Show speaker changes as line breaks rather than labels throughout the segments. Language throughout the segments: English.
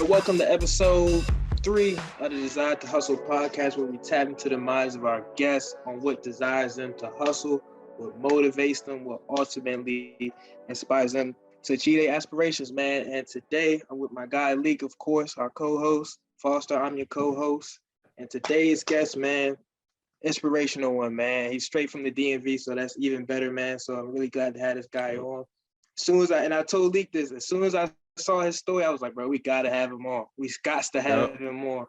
welcome to episode 3 of the Desire to Hustle podcast, where we tap into the minds of our guests on what desires them to hustle, what motivates them, what ultimately inspires them to achieve their aspirations, man. And today I'm with my guy Leek, of course, our co-host. Foster, I'm your co-host. And today's guest, man, inspirational one, man. He's straight from the DMV, so that's even better, man. So I'm really glad to have this guy on. I told Leek this, as soon as I saw his story, I was like, bro, we gotta have him on. We got to have him on.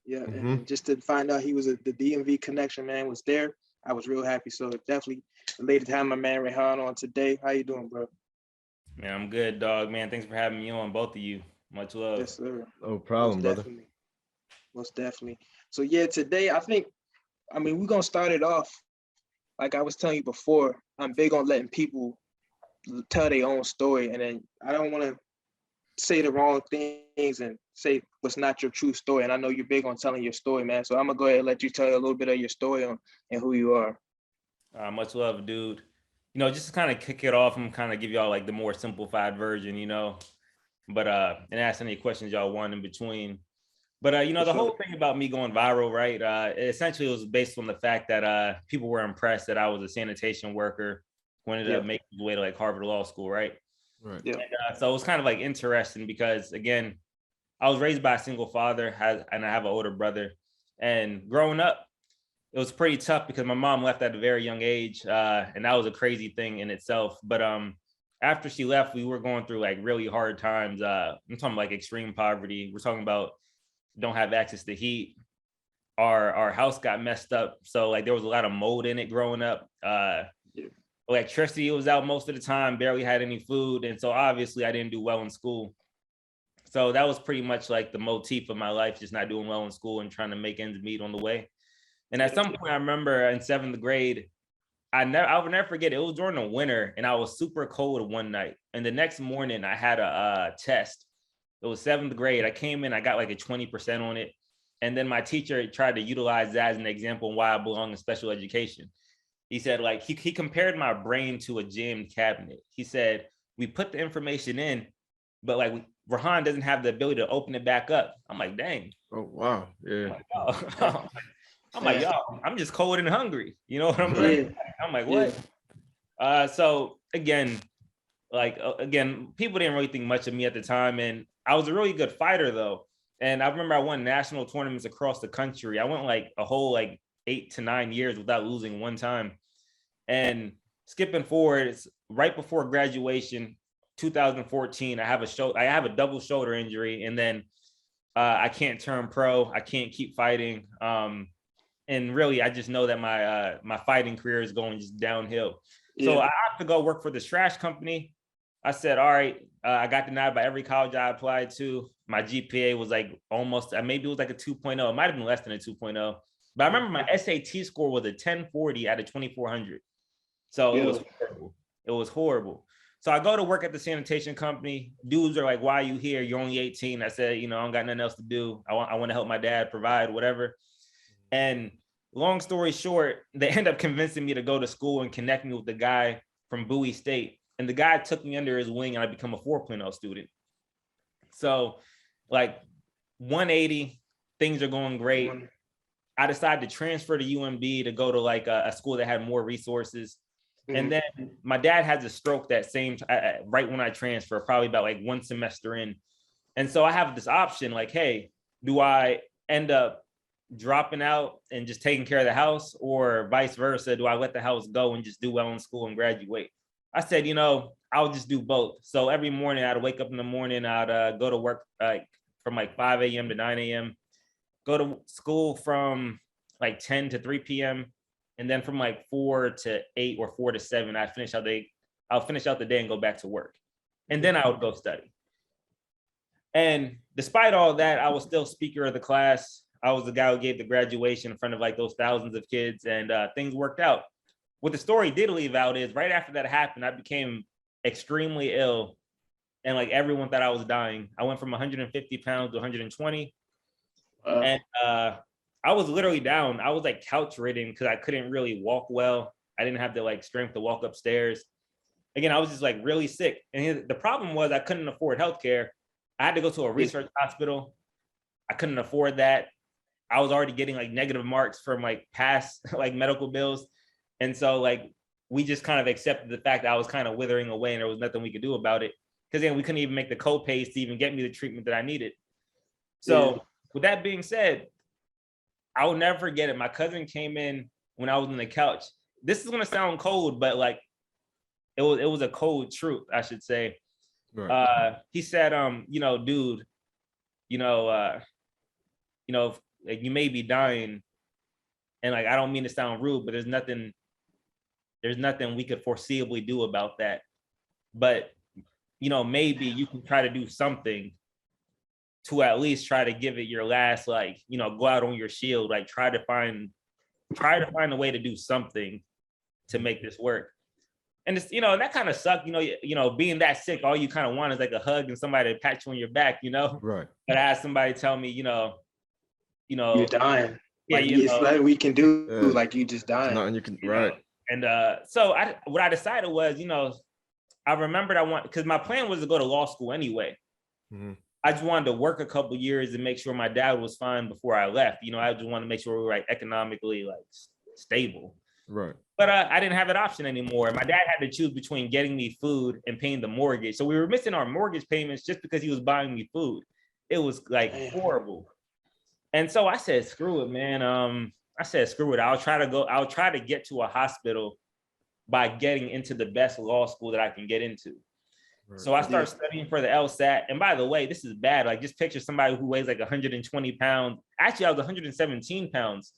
Yeah, and just to find out he was the DMV connection, man, was there. I was real happy. So definitely elated to have my man Rehan on today. How you doing, bro?
Man, I'm good, dog. Man, thanks for having me on, both of you. Much love.
Yes, sir.
No problem, brother.
Most definitely. So yeah, today we're gonna start it off. Like I was telling you before, I'm big on letting people tell their own story, and then I don't want to say the wrong things and say what's not your true story. And I know you're big on telling your story, man. So I'm gonna go ahead and let you tell a little bit of your story and who you are.
Much love, dude. Just to kind of kick it off and kind of give y'all like the more simplified version, but and ask any questions y'all want in between. But the whole thing about me going viral, right? Essentially, it was based on the fact that people were impressed that I was a sanitation worker who ended up making his way to like Harvard Law School, right?
Right.
Yeah.
And, so it was kind of like interesting because, again, I was raised by a single father, and I have an older brother. And growing up, it was pretty tough because my mom left at a very young age, and that was a crazy thing in itself. But after she left, we were going through like really hard times. I'm talking like extreme poverty. We're talking about don't have access to heat. Our house got messed up, so like there was a lot of mold in it growing up. Electricity was out most of the time, barely had any food. And so obviously I didn't do well in school. So that was pretty much like the motif of my life, just not doing well in school and trying to make ends meet on the way. And at some point, I remember in 7th grade, I will never forget it. It was during the winter and I was super cold one night. And the next morning I had a test. It was 7th grade. I came in, I got like a 20% on it. And then my teacher tried to utilize that as an example of why I belong in special education. He said, like, he compared my brain to a jammed cabinet. He said, we put the information in, but like Rehan doesn't have the ability to open it back up. I'm like, dang.
Oh, wow. Yeah.
I'm like, y'all, I'm just cold and hungry. You know what I'm saying? I'm like, what? So again, people didn't really think much of me at the time. And I was a really good fighter though. And I remember I won national tournaments across the country. I went like a whole like 8 to 9 years without losing one time. And skipping forward, it's right before graduation, 2014. I have a double shoulder injury, and then I can't turn pro. I can't keep fighting. And really, I just know that my fighting career is going just downhill. So I have to go work for this trash company. I said, all right, I got denied by every college I applied to. My GPA was like almost, maybe it was like a 2.0. It might have been less than a 2.0. But I remember my SAT score was a 1040 out of 2,400. So it was horrible. It was horrible. So I go to work at the sanitation company. Dudes are like, why are you here? You're only 18. I said, I don't got nothing else to do. I want to help my dad provide whatever. And long story short, they end up convincing me to go to school and connect me with the guy from Bowie State. And the guy took me under his wing and I become a 4.0 student. So like 180, things are going great. I decided to transfer to UMB to go to like a school that had more resources. And then my dad has a stroke that same right when I transfer, probably about like one semester in. And so I have this option like, hey, do I end up dropping out and just taking care of the house, or vice versa? Do I let the house go and just do well in school and graduate? I said, I'll just do both. So every morning I'd wake up in the morning, I'd go to work from like 5 a.m. to 9 a.m., go to school from like 10 to 3 p.m. And then from like 4 to 8 or 4 to 7, I'll finish out the day and go back to work. And then I would go study. And despite all that, I was still speaker of the class. I was the guy who gave the graduation in front of like those thousands of kids, and things worked out. What the story did leave out is right after that happened, I became extremely ill. And like everyone thought I was dying. I went from 150 pounds to 120. And I was literally down. I was like couch ridden because I couldn't really walk well. I didn't have the like strength to walk upstairs. Again, I was just like really sick. And the problem was I couldn't afford healthcare. I had to go to a research hospital. I couldn't afford that. I was already getting like negative marks from like past like medical bills. And so like we just kind of accepted the fact that I was kind of withering away and there was nothing we could do about it. Because then we couldn't even make the co-pays to even get me the treatment that I needed. So with that being said, I will never forget it. My cousin came in when I was on the couch. This is gonna sound cold, but like it was a cold truth, I should say. Right. He said, dude, like you may be dying, and like I don't mean to sound rude, but there's nothing we could foreseeably do about that. But maybe you can try to do something to at least try to give it your last, like, go out on your shield, like try to find a way to do something to make this work. And it's, that kind of sucked, being that sick, all you kind of want is like a hug and somebody to pat you on your back,
Right.
But I had somebody tell me,
you're dying.
Yeah,
like, it's nothing we can do. Like you just dying.
Nothing you can. Right.
And so what I decided was, I remembered because my plan was to go to law school anyway. Mm-hmm. I just wanted to work a couple years and make sure my dad was fine before I left. I just wanted to make sure we were like economically like stable.
Right.
But I didn't have that option anymore. My dad had to choose between getting me food and paying the mortgage. So we were missing our mortgage payments just because he was buying me food. It was like horrible. And so I said, screw it, man. I said, screw it. I'll try to get to a hospital by getting into the best law school that I can get into. Right. So I started studying for the LSAT. And by the way, this is bad. Like just picture somebody who weighs like 120 pounds. Actually, I was 117 pounds.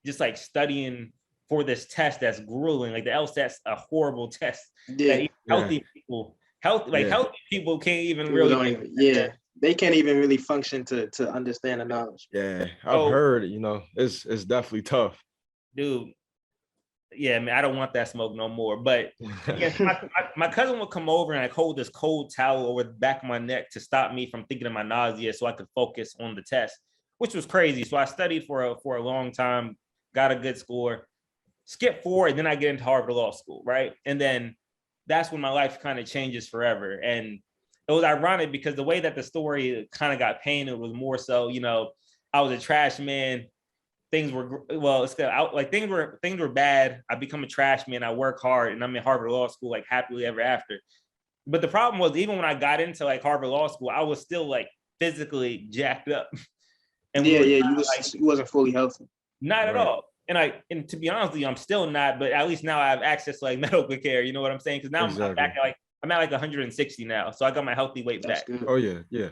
Just like studying for this test that's grueling. Like the LSAT's a horrible test. Yeah. Healthy people can't even really.
They can't even really function to understand the knowledge.
Yeah, I've heard it. It's definitely tough,
dude. Yeah, man, I don't want that smoke no more. But my cousin would come over and like hold this cold towel over the back of my neck to stop me from thinking of my nausea, so I could focus on the test, which was crazy. So I studied for a long time, got a good score, skip forward, and then I get into Harvard Law School, right? And then that's when my life kind of changes forever. And it was ironic because the way that the story kind of got painted was more so, I was a trash man. Things were things were bad. I become a trash man. I work hard, and I'm in Harvard Law School like happily ever after. But the problem was, even when I got into like Harvard Law School, I was still like physically jacked up.
And you wasn't fully healthy.
Not at all. And to be honest with you, I'm still not. But at least now I have access to like medical care. You know what I'm saying? Because now I'm back at I'm at like 160 now, so I got my healthy weight back.
Good.
Oh yeah.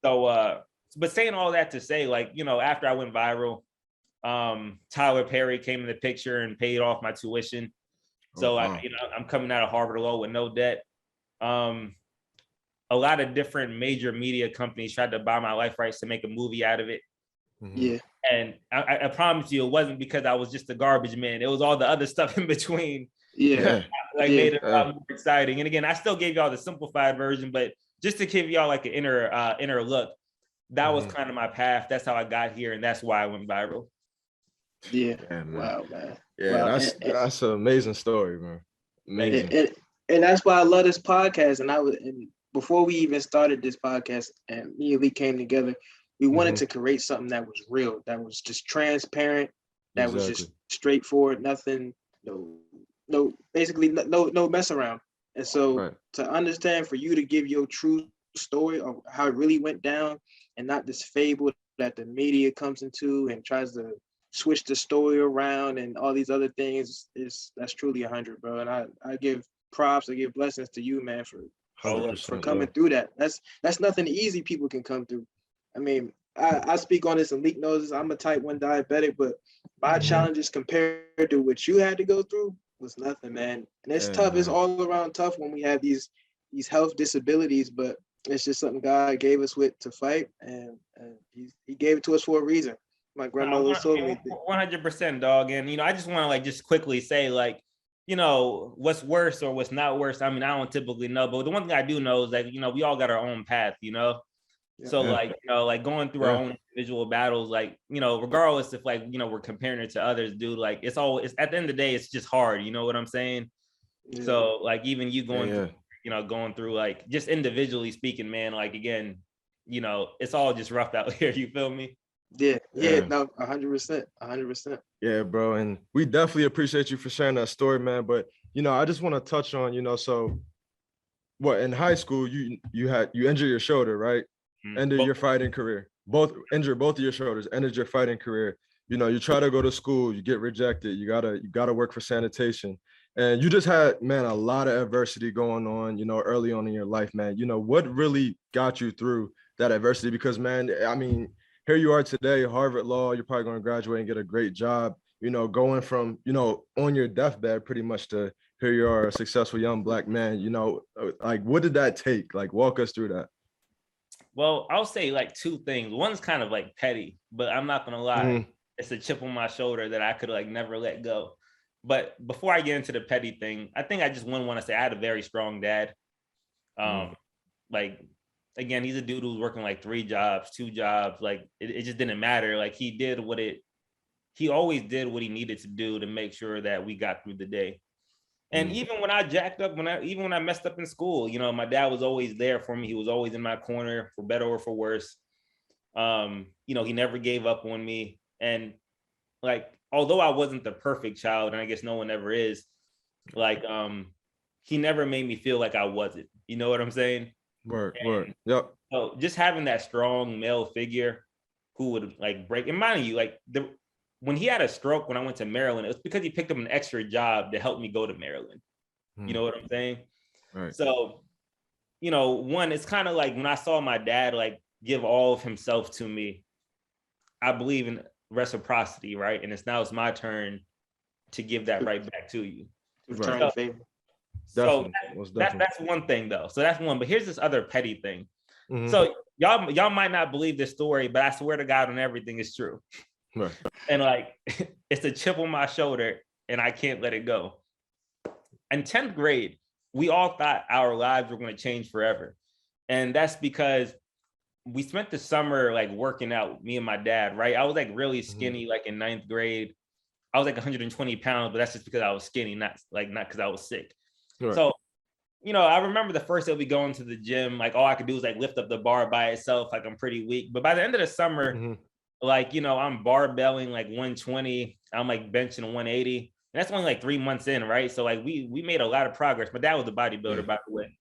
So, but saying all that to say, like, after I went viral, Tyler Perry came in the picture and paid off my tuition. So I'm coming out of Harvard Law with no debt. A lot of different major media companies tried to buy my life rights to make a movie out of it.
Mm-hmm. Yeah.
And I promise you, it wasn't because I was just a garbage man. It was all the other stuff in between.
Yeah.
Made it a lot more exciting. And again, I still gave y'all the simplified version, but just to give y'all like an inner look, that was kind of my path. That's how I got here, and that's why I went viral.
Yeah. Wow, man.
Yeah, wow. That's an amazing story, man. Amazing.
And that's why I love this podcast. And before we even started this podcast and me and Lee came together, we wanted to create something that was real, that was just transparent, that was just straightforward, nothing, basically no mess around. And so to understand, for you to give your true story of how it really went down, and not this fable that the media comes into and tries to switch the story around and all these other things, that's truly 100, bro. And I give props, I give blessings to you, man, for coming through that. That's nothing easy people can come through. I mean, I speak on this, and Leak knows this. I'm a type 1 diabetic, but my challenges compared to what you had to go through was nothing, man. And it's tough. Man. It's all around tough when we have these health disabilities, but it's just something God gave us with to fight, and he gave it to us for a reason. My grandmother told me
100%, dog. And I just want to just quickly say, what's worse or what's not worse. I mean, I don't typically know, but the one thing I do know is that we all got our own path, So going through our own individual battles, regardless if we're comparing it to others, dude, it's at the end of the day, it's just hard. You know what I'm saying? Yeah. So even you going through you know, going through like just individually speaking, man, like again, you know, it's all just rough out here. You feel me?
Yeah, no, 100%, 100%.
Yeah, bro. And we definitely appreciate you for sharing that story, man. But, you know, I just want to touch on, you know, so what in high school, you injured your shoulder, right? Ended your fighting career. Injured both of your shoulders, ended your fighting career. You know, you try to go to school, you get rejected, you gotta work for sanitation. And you just had, man, a lot of adversity going on, you know, early on in your life, man. You know, what really got you through that adversity? Because, man, I mean, here you are today, Harvard Law, you're probably going to graduate and get a great job, you know, going from, you know, on your deathbed pretty much to here you are, a successful young Black man, you know, like, what did that take? Like, walk us through that.
Well, I'll say like two things. One's kind of like petty, but I'm not going to lie. It's a chip on my shoulder that I could like never let go. But before I get into the petty thing, I think I just want to say I had a very strong dad. Like, again, he's a dude who's working like 3 jobs, 2 jobs. Like it just didn't matter. Like he always did what he needed to do to make sure that we got through the day. And even when I jacked up, when I messed up in school, you know, my dad was always there for me. He was always in my corner, for better or for worse. You know, he never gave up on me. And like, although I wasn't the perfect child, and I guess no one ever is, like, he never made me feel like I wasn't. You know what I'm saying?
Word. Yep.
So just having that strong male figure who would like break, and mind you, like when he had a stroke when I went to Maryland, it was because he picked up an extra job to help me go to Maryland. You know what I'm saying?
Right.
So, you know, one, it's kind of like when I saw my dad like give all of himself to me, I believe in reciprocity, right? And it's my turn to give that right back to you.
Return the favor.
So that's one thing though. So that's one. But here's this other petty thing. So y'all might not believe this story, but I swear to God on everything is true.
Right.
And like it's a chip on my shoulder and I can't let it go. In 10th grade, we all thought our lives were going to change forever. And that's because we spent the summer like working out, me and my dad, right? I was like really skinny, like in 9th grade. I was like 120 pounds, but that's just because I was skinny, not because I was sick. Right. So, you know, I remember the first day we going to the gym, like all I could do was like lift up the bar by itself, like I'm pretty weak. But by the end of the summer, like, you know, I'm barbelling like 120, I'm like benching 180. And that's only like 3 months in, right? So like we made a lot of progress. My dad was a bodybuilder, by the way.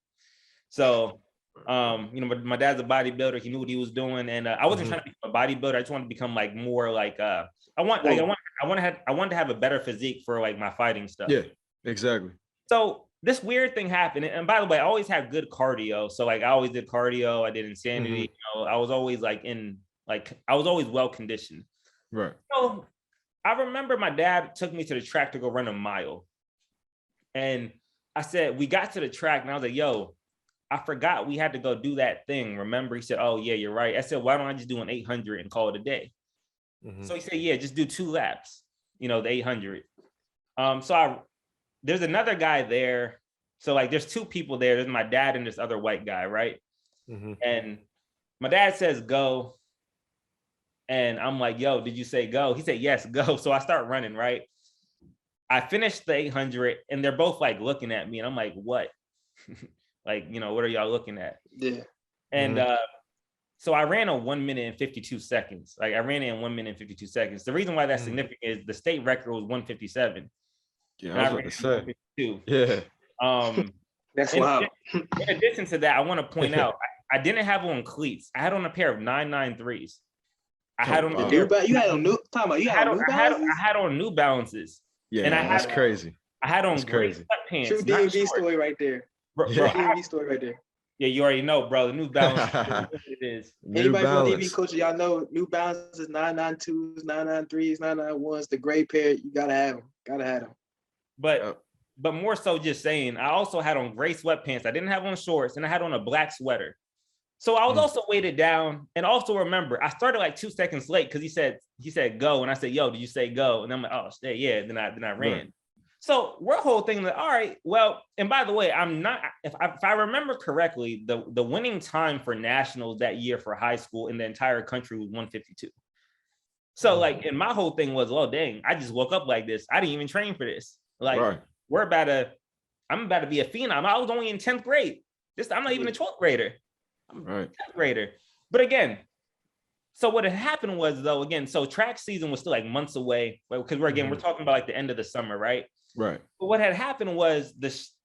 So, you know, my dad's a bodybuilder. He knew what he was doing. And I wasn't trying to become a bodybuilder. I just wanted to become like more like, I wanted to have a better physique for like my fighting stuff.
Yeah, exactly.
So this weird thing happened. And by the way, I always had good cardio. So like I always did cardio. I did insanity. You know, I was always like I was always well conditioned.
Right.
So I remember my dad took me to the track to go run a mile. And I said, we got to the track and I was like, yo, I forgot we had to go do that thing. Remember? He said, oh yeah, you're right. I said, why don't I just do an 800 and call it a day? So he said, yeah, just do 2 laps, you know, the 800. There's another guy there. So like, there's 2 people there. There's my dad and this other white guy, right? And my dad says, go. And I'm like, yo, did you say go? He said, yes, go. So I start running, right? I finished the 800 and they're both like looking at me and I'm like, what? Like, you know, what are y'all looking at?
Yeah.
And so I ran on 1 minute and 52 seconds. Like I ran in 1 minute and 52 seconds. The reason why that's significant is the state record was 157.
Yeah, I was about to say. Yeah.
That's wild.
In addition to that, I want to point out, I didn't have on cleats. I had on a pair of 993s. I had on
you had on New Balances?
I had on New Balances.
Yeah, and that's crazy.
I had on gray sweatpants.
True DMV story right there. DMV story right there.
Yeah, you already know, bro. The New Balance it is.
Anybody from DMV culture, y'all know New Balances, 992s, 993s, 991s, the gray pair. You gotta have them.
But more so, just saying, I also had on gray sweatpants. I didn't have on shorts, and I had on a black sweater. So I was also weighted down. And also remember, I started like 2 seconds late because he said go, and I said, yo, did you say go? And I'm like, oh, yeah. Then I ran. Right. So we're whole thing like, all right, well, and by the way, I'm not, if I remember correctly, the winning time for nationals that year for high school in the entire country was 152. So like, and my whole thing was, oh, dang, I just woke up like this. I didn't even train for this. Like, we're about to I'm about to be a phenom. I was only in 10th grade. I'm not even a 12th grader. I'm a 10th grader. But again, so what had happened was, though, again, so track season was still like months away, because we're talking about like the end of the summer, right?
Right.
But what had happened was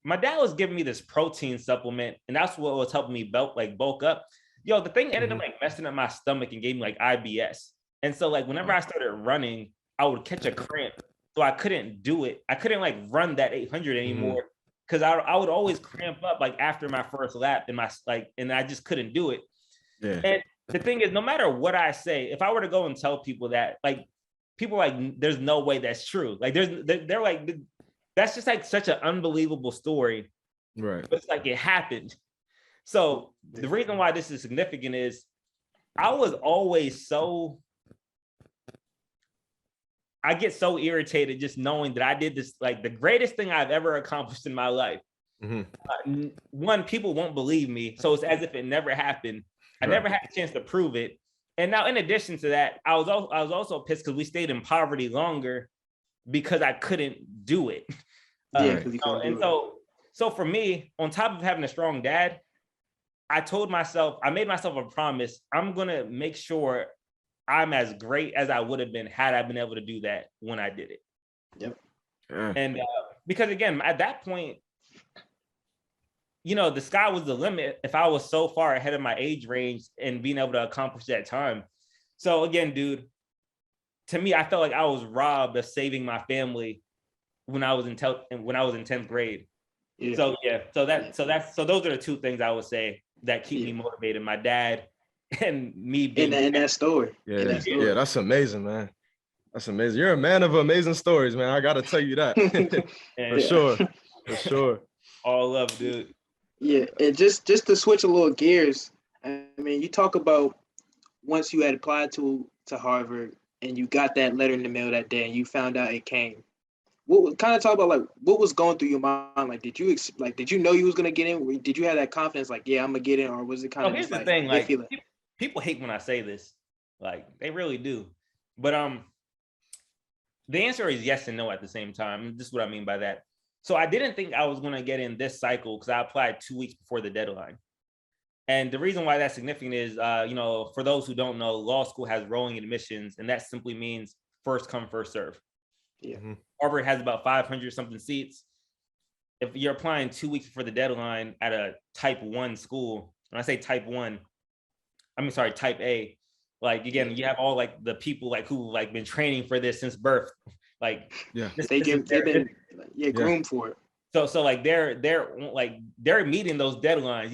my dad was giving me this protein supplement, and that's what was helping me bulk up. Yo, the thing ended up like messing up my stomach and gave me like IBS. And so like whenever I started running, I would catch a cramp. So I couldn't do it. I couldn't like run that 800 anymore, because I would always cramp up like after my first lap, and I just couldn't do it.
Yeah.
And the thing is, no matter what I say, if I were to go and tell people that, like, people are like, there's no way that's true. Like they're like, that's just like such an unbelievable story.
Right.
But it's like it happened. So the reason why this is significant is I get so irritated just knowing that I did this, like the greatest thing I've ever accomplished in my life. One, people won't believe me, so it's as if it never happened. I never had a chance to prove it. And now, in addition to that, I was also pissed because we stayed in poverty longer because I couldn't do it. So for me, on top of having a strong dad, I made myself a promise. I'm gonna make sure I'm as great as I would have been had I been able to do that when I did it.
Yep.
And because again, at that point, the sky was the limit if I was so far ahead of my age range and being able to accomplish that time. So again, dude, to me, I felt like I was robbed of saving my family when I was in 10th grade. Yeah. So those are the two things I would say that keep me motivated: my dad and me being
in that story.
Yeah, that's amazing, man. That's amazing. You're a man of amazing stories, man. I gotta tell you that. For sure.
All love, dude.
Yeah, and just to switch a little gears, I mean, you talk about once you had applied to Harvard and you got that letter in the mail that day and you found out it came. What kind of talk about like what was going through your mind? Like, did you know you was gonna get in? Did you have that confidence? Like, yeah, I'm gonna get in, or was it kind of?
Here's the thing. Like, people hate when I say this. Like, they really do. But the answer is yes and no at the same time. This is what I mean by that. So I didn't think I was gonna get in this cycle because I applied 2 weeks before the deadline. And the reason why that's significant is, for those who don't know, law school has rolling admissions, and that simply means first come, first serve.
Yeah.
Harvard has about 500 something seats. If you're applying 2 weeks before the deadline at a type 1 school, when I say type 1, type A, like, again, you have all like the people like who like been training for this since birth. Like,
they've been groomed for it.
So like they're meeting those deadlines,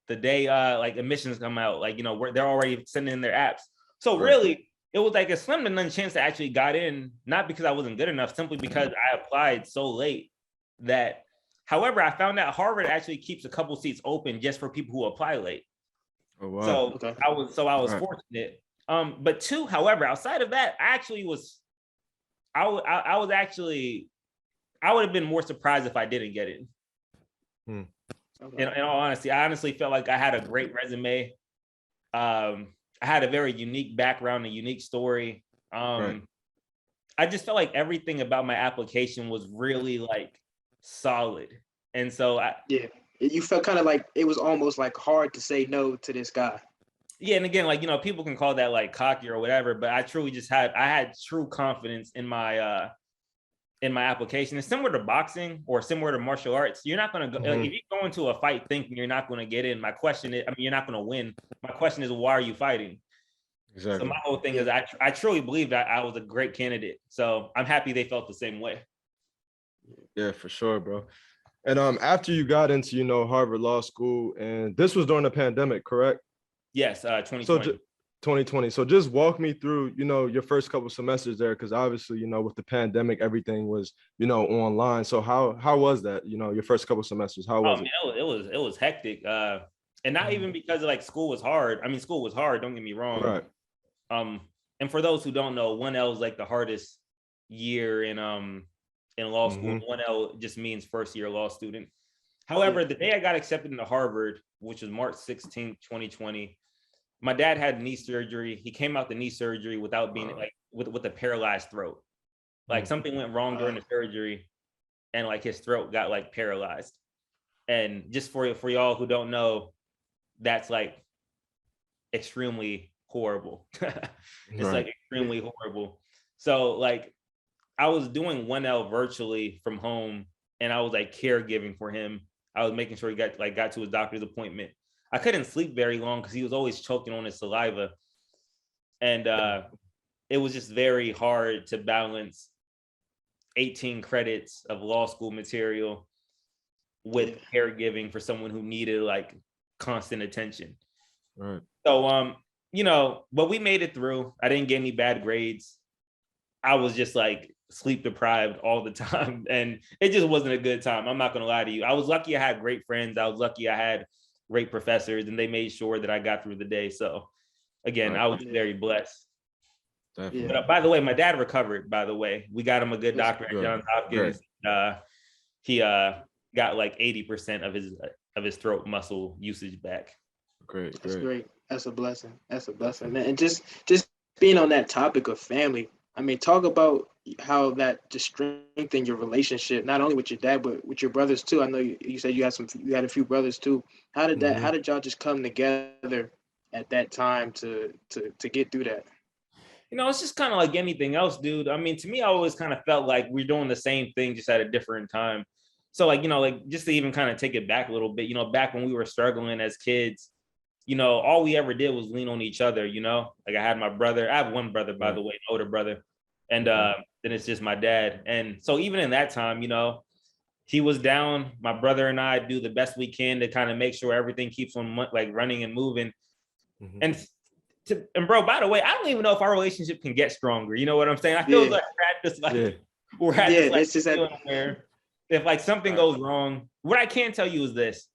the day like admissions come out, like, where they're already sending in their apps. So really, it was like a slim to none chance to actually got in, not because I wasn't good enough, simply because I applied so late that, however, I found out Harvard actually keeps a couple seats open just for people who apply late.
Oh, wow.
So I was fortunate. But two, however, outside of that, I would have been more surprised if I didn't get it. In all honesty, I honestly felt like I had a great resume. I had a very unique background, a unique story. I just felt like everything about my application was really like solid. And so
you felt kind of like it was almost like hard to say no to this guy.
Yeah, and again, like, people can call that like cocky or whatever, but I truly had true confidence in my application. It's similar to boxing or similar to martial arts. You're not going to go, like, if you go into a fight thinking you're not going to get in, my question is, you're not going to win. My question is, why are you fighting? Exactly. So my whole thing is I truly believe that I was a great candidate. So I'm happy they felt the same way.
Yeah, for sure, bro. And after you got into, Harvard Law School, and this was during the pandemic, correct?
Yes, 2020.
So 2020. So just walk me through, your first couple semesters there, because obviously, with the pandemic, everything was, online. So how was that? Your first couple semesters, how was it?
It was hectic. And not even because like school was hard. School was hard. Don't get me wrong.
Right.
And for those who don't know, 1L is like the hardest year in law school. 1L just means first year law student. However, the day I got accepted into Harvard, which was March 16th, 2020, my dad had knee surgery. He came out the knee surgery without being with a paralyzed throat. Like, something went wrong during the surgery. and like his throat got like paralyzed. And just for y'all who don't know, that's like extremely horrible. It's like extremely horrible. So like I was doing 1L virtually from home, and I was like caregiving for him. I was making sure he got to his doctor's appointment. I couldn't sleep very long because he was always choking on his saliva. And it was just very hard to balance 18 credits of law school material with caregiving for someone who needed like constant attention.
Right.
So you know, but we made it through. I didn't get any bad grades. I was just like sleep deprived all the time, and it just wasn't a good time. I'm not gonna lie to you. I was lucky I had great friends. I was lucky I had great professors, and they made sure that I got through the day. So again, I was very blessed.
Definitely.
But by the way, my dad recovered. By the way, we got him a good doctor at Johns Hopkins. He got like 80% of his throat muscle usage back.
Great.
That's great. That's a blessing. That's a blessing, man. And just being on that topic of family, I mean, talk about how that just strengthened your relationship, not only with your dad, but with your brothers too. I know you said you had a few brothers too. How did that? How did y'all just come together at that time to get through that?
You know, it's just kind of like anything else, dude. I mean, to me, I always kind of felt like we're doing the same thing just at a different time. So like, you know, like just to even kind of take it back a little bit, you know, back when we were struggling as kids, you know, all we ever did was lean on each other, you know, like I had my brother. I have one brother, by the way, an older brother. And then it's just my dad. And so even in that time, you know, he was down. My brother and I do the best we can to kind of make sure everything keeps on like running and moving. And bro, by the way, I don't even know if our relationship can get stronger. You know what I'm saying? I feel like we're at this feeling where if like something goes wrong, what I can tell you is this: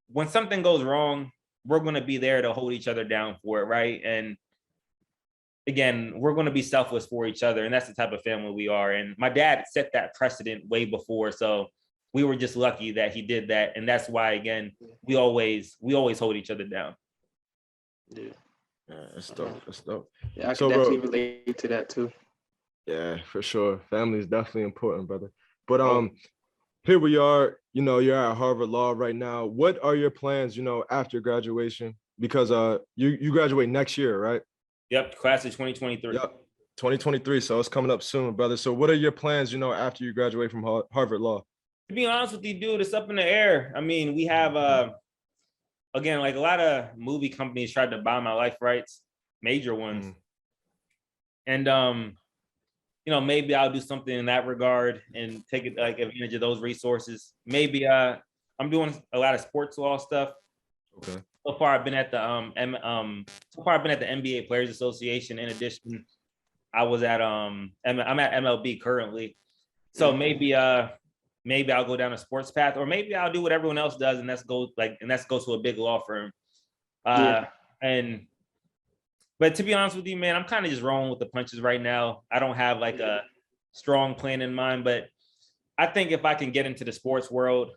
when something goes wrong, we're going to be there to hold each other down for it, right? And again, we're going to be selfless for each other, and that's the type of family we are. And my dad set that precedent way before, so we were just lucky that he did that, and that's why, again, we always hold each other down.
Yeah, that's dope. That's dope.
Yeah, I can definitely relate to that too.
Yeah, for sure. Family is definitely important, brother. But here we are. You know, you're at Harvard Law right now. What are your plans? You know, after graduation, because you graduate next year, right?
Yep, class of 2023.
Yep, 2023. So it's coming up soon, brother. So what are your plans? You know, after you graduate from Harvard Law?
To be honest with you, dude, it's up in the air. I mean, we have again, like a lot of movie companies tried to buy my life rights, major ones. And you know, maybe I'll do something in that regard and take it like advantage of those resources. Maybe I'm doing a lot of sports law stuff.
Okay.
So far I've been at the NBA Players Association. In addition, I was at I'm at MLB currently. So maybe I'll go down a sports path, or maybe I'll do what everyone else does, and that's go to a big law firm. But to be honest with you, man, I'm kind of just rolling with the punches right now. I don't have like a strong plan in mind, but I think if I can get into the sports world,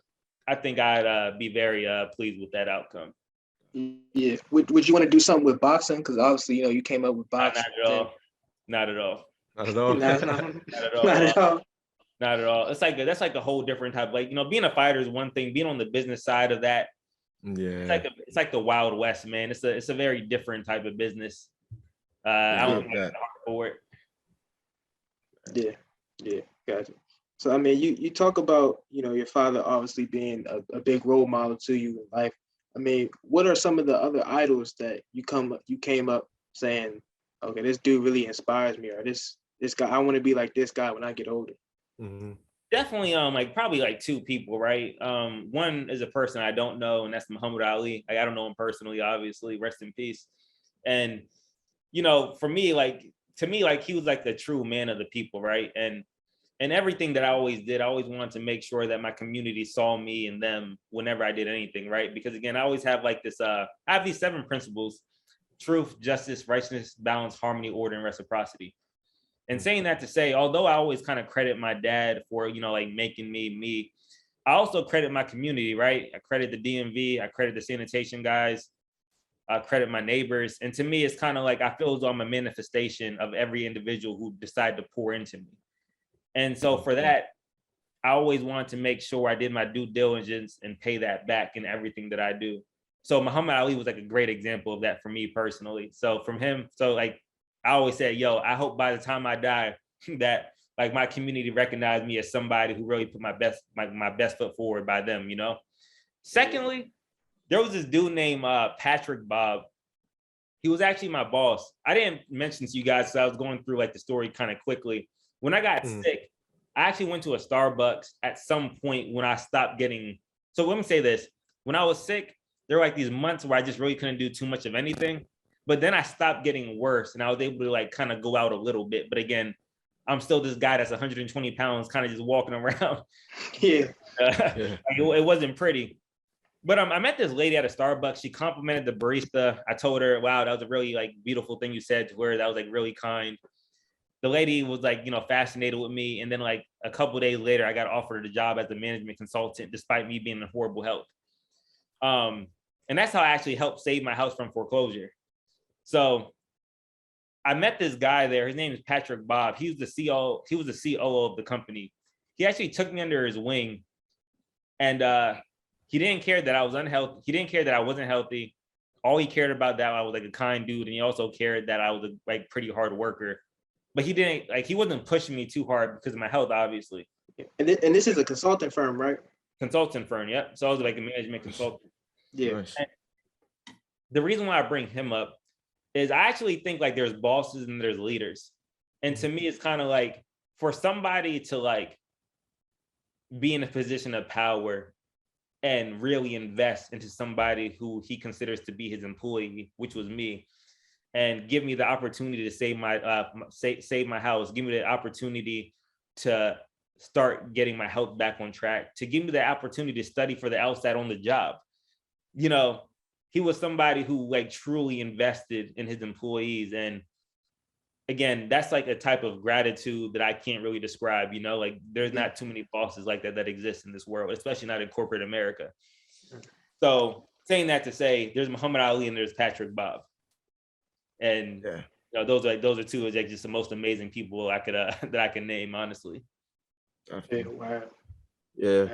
I think I'd be very pleased with that outcome.
Yeah. Would you want to do something with boxing? Because obviously, you know, you came up with boxing.
Not at all.
Not at all.
Not at all. Not at all. It's like that's like a whole different type. Like, you know, being a fighter is one thing. Being on the business side of that, it's like the Wild West, man. It's a very different type of business. I don't have the heart for
it. Yeah, gotcha. So I mean, you talk about, you know, your father obviously being a big role model to you in life. I mean, what are some of the other idols that you came up saying, okay, this dude really inspires me, or this guy, I want to be like this guy when I get older?
Definitely, like probably like two people, right? One is a person I don't know, and that's Muhammad Ali. Like, I don't know him personally, obviously, rest in peace. And you know, for me, to me, he was like the true man of the people, right? And everything that I always did, I always wanted to make sure that my community saw me and them whenever I did anything, right? Because again, I always have like this, I have these 7 principles: truth, justice, righteousness, balance, harmony, order, and reciprocity. And saying that to say, although I always kind of credit my dad for, you know, like making me, I also credit my community, right? I credit the DMV, I credit the sanitation guys, I credit my neighbors. And to me, it's kind of like, I feel as though I'm a manifestation of every individual who decided to pour into me. And so for that, I always wanted to make sure I did my due diligence and pay that back in everything that I do. So Muhammad Ali was like a great example of that for me personally. So from him, so like I always said, yo, I hope by the time I die that like my community recognized me as somebody who really put my best foot forward by them, you know? Secondly, there was this dude named Patrick Bob. He was actually my boss. I didn't mention to you guys, so I was going through like the story kind of quickly. When I got sick, I actually went to a Starbucks at some point when I stopped getting, so let me say this. When I was sick, there were like these months where I just really couldn't do too much of anything. But then I stopped getting worse and I was able to like kind of go out a little bit. But again, I'm still this guy that's 120 pounds, kind of just walking around.
Yeah.
Like it wasn't pretty. But I met this lady at a Starbucks. She complimented the barista. I told her, wow, that was a really like beautiful thing you said to her. That was like really kind. The lady was like, fascinated with me. And then like a couple of days later, I got offered a job as a management consultant, despite me being in horrible health. And that's how I actually helped save my house from foreclosure. So I met this guy there. His name is Patrick Bob. He was the CEO. He was the COO of the company. He actually took me under his wing, and he didn't care that I was unhealthy. He didn't care that I wasn't healthy. All he cared about that I was like a kind dude, and he also cared that I was a like pretty hard worker. But he didn't like he wasn't pushing me too hard because of my health, obviously.
And this is a consulting firm, right?
Consulting firm, yep. So I was like a management consultant.
Yeah.
Nice.
The reason why I bring him up is I actually think like there's bosses and there's leaders. And to me, it's kind of like for somebody to like be in a position of power and really invest into somebody who he considers to be his employee, which was me, and give me the opportunity to save my house, give me the opportunity to start getting my health back on track, to give me the opportunity to study for the LSAT on the job. He was somebody who like truly invested in his employees. And again, that's like a type of gratitude that I can't really describe, like there's not too many bosses like that exist in this world, especially not in corporate America. So saying that to say there's Muhammad Ali and there's Patrick Bob. And those are two of like just the most amazing people I could that I can name, honestly.
Wow.
Yeah.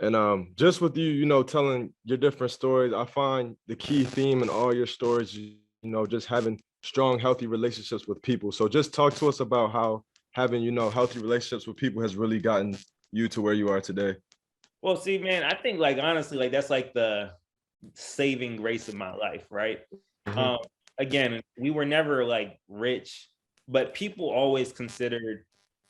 And just with you, telling your different stories, I find the key theme in all your stories, just having strong, healthy relationships with people. So just talk to us about how having, healthy relationships with people has really gotten you to where you are today.
Well, see, man, I think like, honestly, like that's like the saving grace of my life, right? Mm-hmm. Again, we were never like rich, but people always considered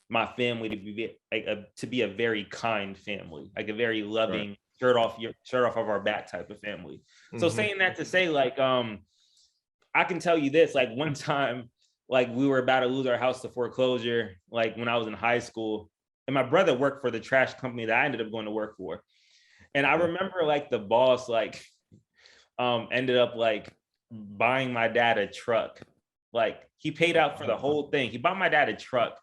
my family to be a very kind family, like a very loving, right, shirt off of our back type of family. So saying that to say like, I can tell you this, like one time, like we were about to lose our house to foreclosure, like when I was in high school, and my brother worked for the trash company that I ended up going to work for. And I remember like the boss, like, ended up like buying my dad a truck. Like he paid out for the whole thing. He bought my dad a truck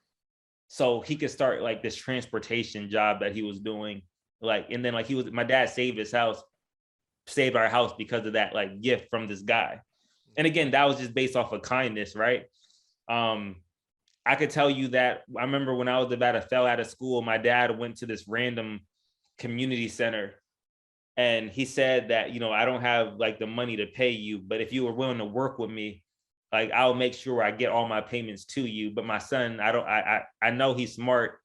so he could start like this transportation job that he was doing. Like, and then like my dad saved our house because of that like gift from this guy. And again, that was just based off of kindness, right? I could tell you that I remember when I was about to fail out of school, my dad went to this random community center and he said that, I don't have like the money to pay you, but if you were willing to work with me, like I'll make sure I get all my payments to you. But my son, I know he's smart,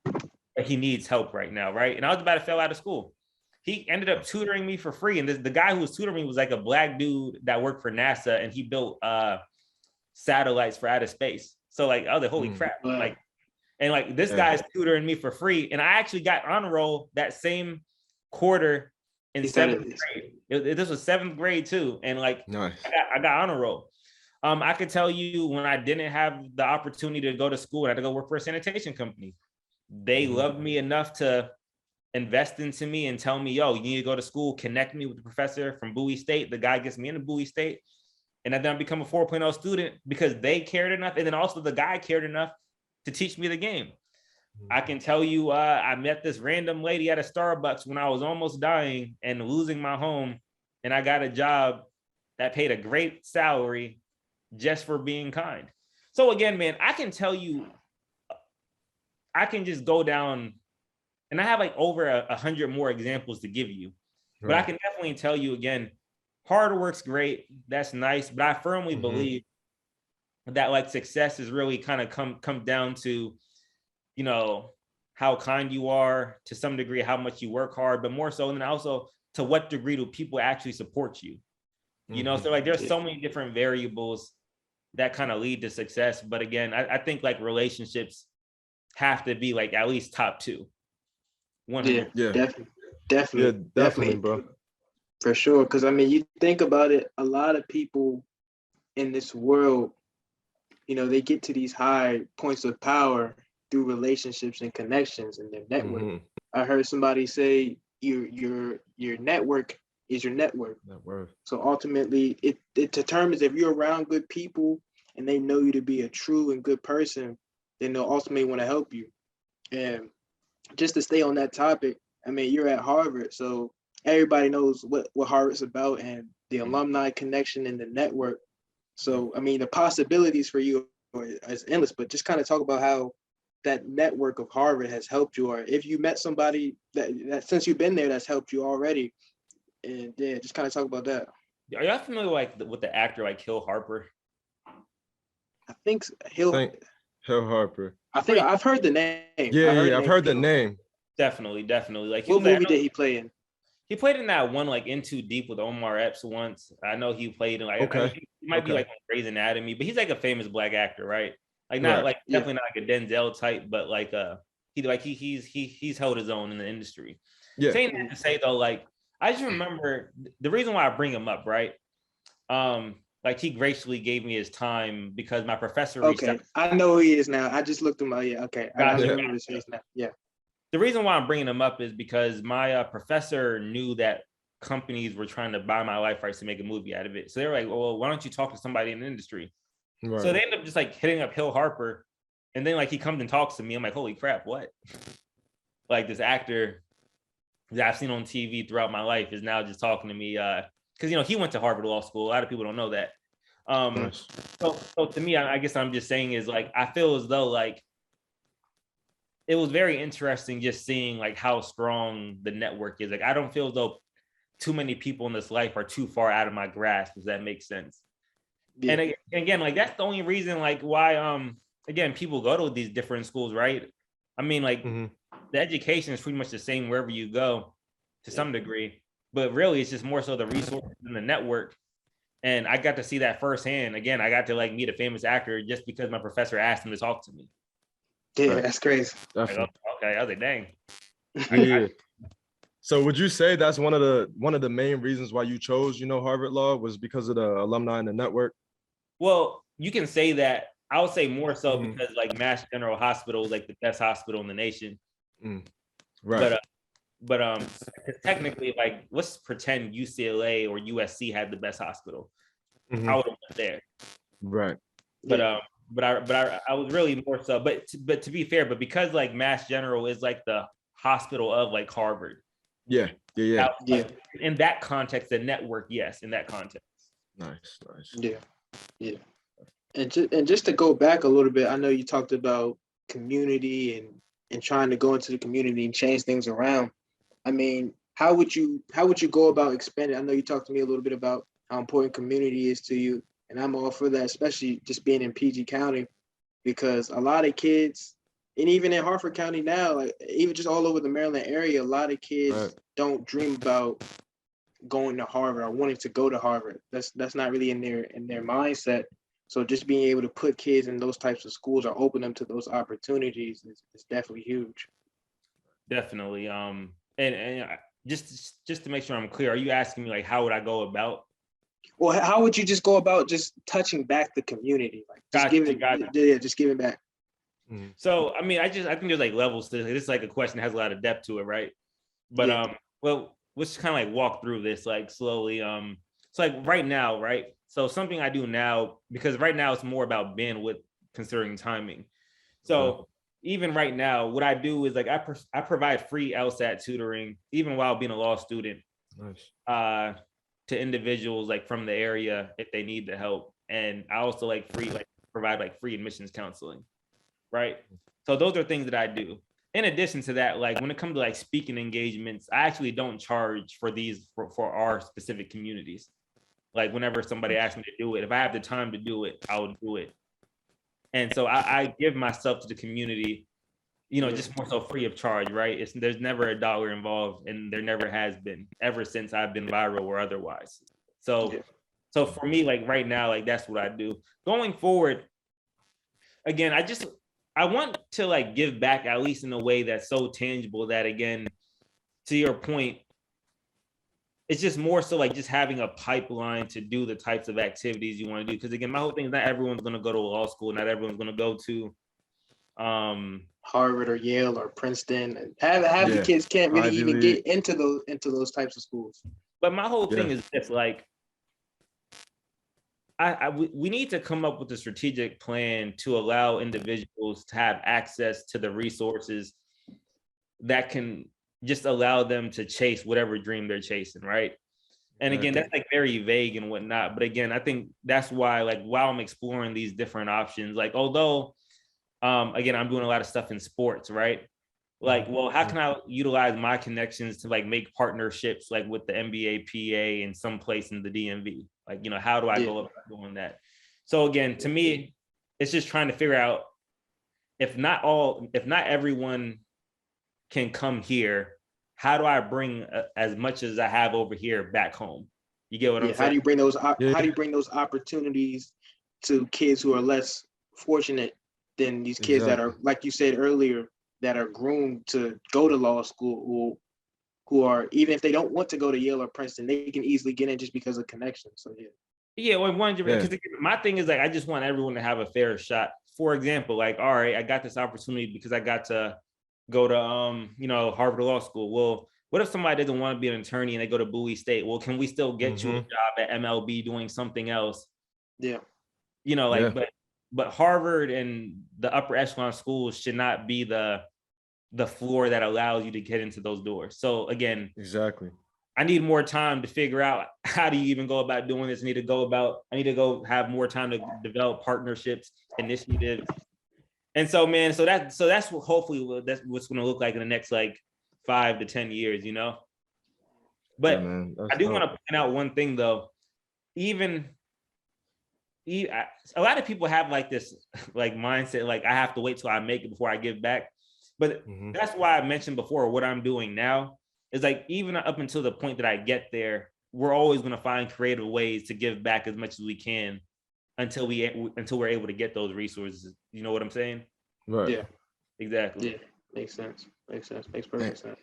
but he needs help right now, right? And I was about to fail out of school. He ended up tutoring me for free. And the guy who was tutoring me was like a black dude that worked for NASA, and he built satellites for outer space. So like, I was like, holy crap.
Wow.
Like, and like this guy's tutoring me for free. And I actually got honor roll that same quarter in 7th grade. This was 7th grade too. And like, nice. I got honor roll. I could tell you when I didn't have the opportunity to go to school, I had to go work for a sanitation company. They loved me enough to invest into me and tell me, yo, you need to go to school, connect me with the professor from Bowie State. The guy gets me into Bowie State. And then I become a 4.0 student because they cared enough. And then also the guy cared enough to teach me the game. I can tell you, I met this random lady at a Starbucks when I was almost dying and losing my home. And I got a job that paid a great salary just for being kind. So again, man, I can tell you, I can just go down And I have like over 100 more examples to give you. But I can definitely tell you again, hard work's great. That's nice. But I firmly believe that like success is really kind of come down to, you know, how kind you are, to some degree, how much you work hard, but more so, and then also to what degree do people actually support you? You know, so like there's so many different variables that kind of lead to success. But again, I think like relationships have to be like at least top 2. 100.
Yeah, definitely, bro.
For sure. Because I mean, you think about it, a lot of people in this world, you know, they get to these high points of power through relationships and connections and their network. I heard somebody say your network is your network. So ultimately, it determines if you're around good people and they know you to be a true and good person, then they'll ultimately want to help you. And just to stay on that topic, I mean, you're at Harvard, so everybody knows what Harvard's about and the alumni connection and the network. So, I mean, the possibilities for you are endless, but just kind of talk about how that network of Harvard has helped you, or if you met somebody that since you've been there that's helped you already. And yeah, just kind of talk about that.
Are y'all familiar with the actor like Hill Harper?
I think Hill
Harper.
I think I've heard the name.
I've heard the name.
Definitely. Like,
what movie did he play in?
He played in that one like In Too Deep with Omar Epps once. I know he played in like he might be like on Grey's Anatomy, but he's like a famous Black actor, right? Like not like definitely not like a Denzel type, but like he's held his own in the industry. Saying that to say though, like I just remember the reason why I bring him up, right? Like he graciously gave me his time because my professor.
I know who he is now. I just looked him up. Yeah, okay. I remember his face now. Yeah.
The reason why I'm bringing him up is because my professor knew that companies were trying to buy my life rights to make a movie out of it. So they were like, well, why don't you talk to somebody in the industry? Right. So they end up just like hitting up Hill Harper. And then like he comes and talks to me. I'm like, holy crap, what? Like this actor that I've seen on TV throughout my life is now just talking to me. Because, you know, he went to Harvard Law School. A lot of people don't know that. So to me, I guess I'm just saying is like, I feel as though like, it was very interesting just seeing like how strong the network is. Like, I don't feel as though too many people in this life are too far out of my grasp. Does that make sense? Yeah. And again, like that's the only reason like why, again, people go to these different schools, right? I mean, like the education is pretty much the same wherever you go to some degree, but really it's just more so the resources and the network. And I got to see that firsthand. Again, I got to like meet a famous actor just because my professor asked him to talk to me.
Yeah, that's crazy.
Like, okay, I was like, dang.
Yeah. So would you say that's one of the main reasons why you chose, you know, Harvard Law was because of the alumni and the network?
Well, you can say that. I would say more so because like Mass General Hospital is like the best hospital in the nation.
Right.
But technically, like let's pretend UCLA or USC had the best hospital. I would have went there.
Right.
But I was really more so. But to be fair, but because like Mass General is like the hospital of like Harvard.
Yeah.
In that context, the network, yes, in that context.
Nice.
Yeah. And just to go back a little bit, I know you talked about community and trying to go into the community and change things around. I mean, how would you go about expanding? I know you talked to me a little bit about how important community is to you, and I'm all for that, especially just being in PG County, because a lot of kids, and even in Harford County now, like even just all over the Maryland area, a lot of kids don't dream about going to Harvard or wanting to go to Harvard. That's not really in their mindset. So just being able to put kids in those types of schools or open them to those opportunities is definitely huge.
Definitely. And just to make sure I'm clear, are you asking me like how would I go about?
Well, how would you just go about just touching back the community, like just giving back?
So I mean, I think there's like levels to this. This is like a question that has a lot of depth to it, right? But well, let's kind of like walk through this like slowly. So like right now, right? So something I do now, because right now it's more about bandwidth considering timing. So even right now, what I do is like I provide free LSAT tutoring, even while being a law student, to individuals like from the area if they need the help. And I also provide free admissions counseling, right? So those are things that I do. in addition to that, like when it comes to like speaking engagements, I actually don't charge for these for our specific communities. Like whenever somebody asks me to do it, if I have the time to do it, I will do it. And so I give myself to the community, you know, just more so free of charge, right? There's never a dollar involved, and there never has been ever since I've been viral or otherwise. So for me, like right now, like that's what I do. Going forward, again, I want to like give back at least in a way that's so tangible that, again, to your point, it's just more so like just having a pipeline to do the types of activities you want to do. Because again, my whole thing is not everyone's going to go to law school. Not everyone's going to go to
Harvard or Yale or Princeton. Half the kids can't really even get into those types of schools.
But my whole thing is this, like, we need to come up with a strategic plan to allow individuals to have access to the resources that can just allow them to chase whatever dream they're chasing, right? And again, that's like very vague and whatnot. But again, I think that's why, like, while I'm exploring these different options, like, although, again, I'm doing a lot of stuff in sports, right? Like, well, how can I utilize my connections to like make partnerships like with the NBA, PA, and someplace in the DMV? Like, you know, how do I go about doing that? So again, to me, it's just trying to figure out if not everyone can come here, how do I bring as much as I have over here back home? You get what I'm saying?
How do you bring those? How do you bring those opportunities to kids who are less fortunate than these kids that are, like you said earlier, that are groomed to go to law school, who are, even if they don't want to go to Yale or Princeton, they can easily get in just because of connections. So
yeah, 100%. Because my thing is like I just want everyone to have a fair shot. For example, like, all right, I got this opportunity because I got to go to you know, Harvard Law School. Well, what if somebody doesn't want to be an attorney and they go to Bowie State? Well, can we still get you a job at MLB doing something else?
Yeah.
You know, like, but Harvard and the upper echelon schools should not be the floor that allows you to get into those doors. So again, I need more time to figure out how do you even go about doing this. I need to go have more time to develop partnerships, initiatives. And so, man, so that's what hopefully that's what's going to look like in the next like 5 to 10 years, you know. But I do want to point out one thing though. Even a lot of people have like this like mindset, like I have to wait till I make it before I give back. But that's why I mentioned before what I'm doing now is like even up until the point that I get there, we're always going to find creative ways to give back as much as we can until we're able to get those resources. You know what I'm saying?
Right.
Yeah.
Exactly.
Yeah. Makes sense. Makes perfect sense.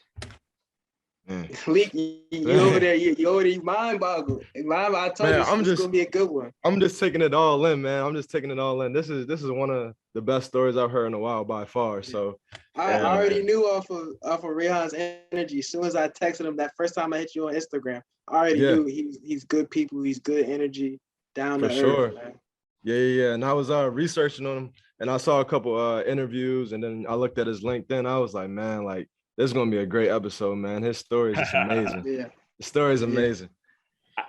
Leak, you over there, you mind boggled. I told you it's gonna be a good one.
I'm just taking it all in, man. I'm just taking it all in. This is one of the best stories I've heard in a while by far. So
I already knew off of Rehan's energy. As soon as I texted him that first time I hit you on Instagram, I already knew he's good people, he's good energy, down to earth, man.
Yeah. And I was researching on him, and I saw a couple interviews, and then I looked at his LinkedIn. I was like, man, like, this is gonna be a great episode, man. His story is just amazing. The story is amazing.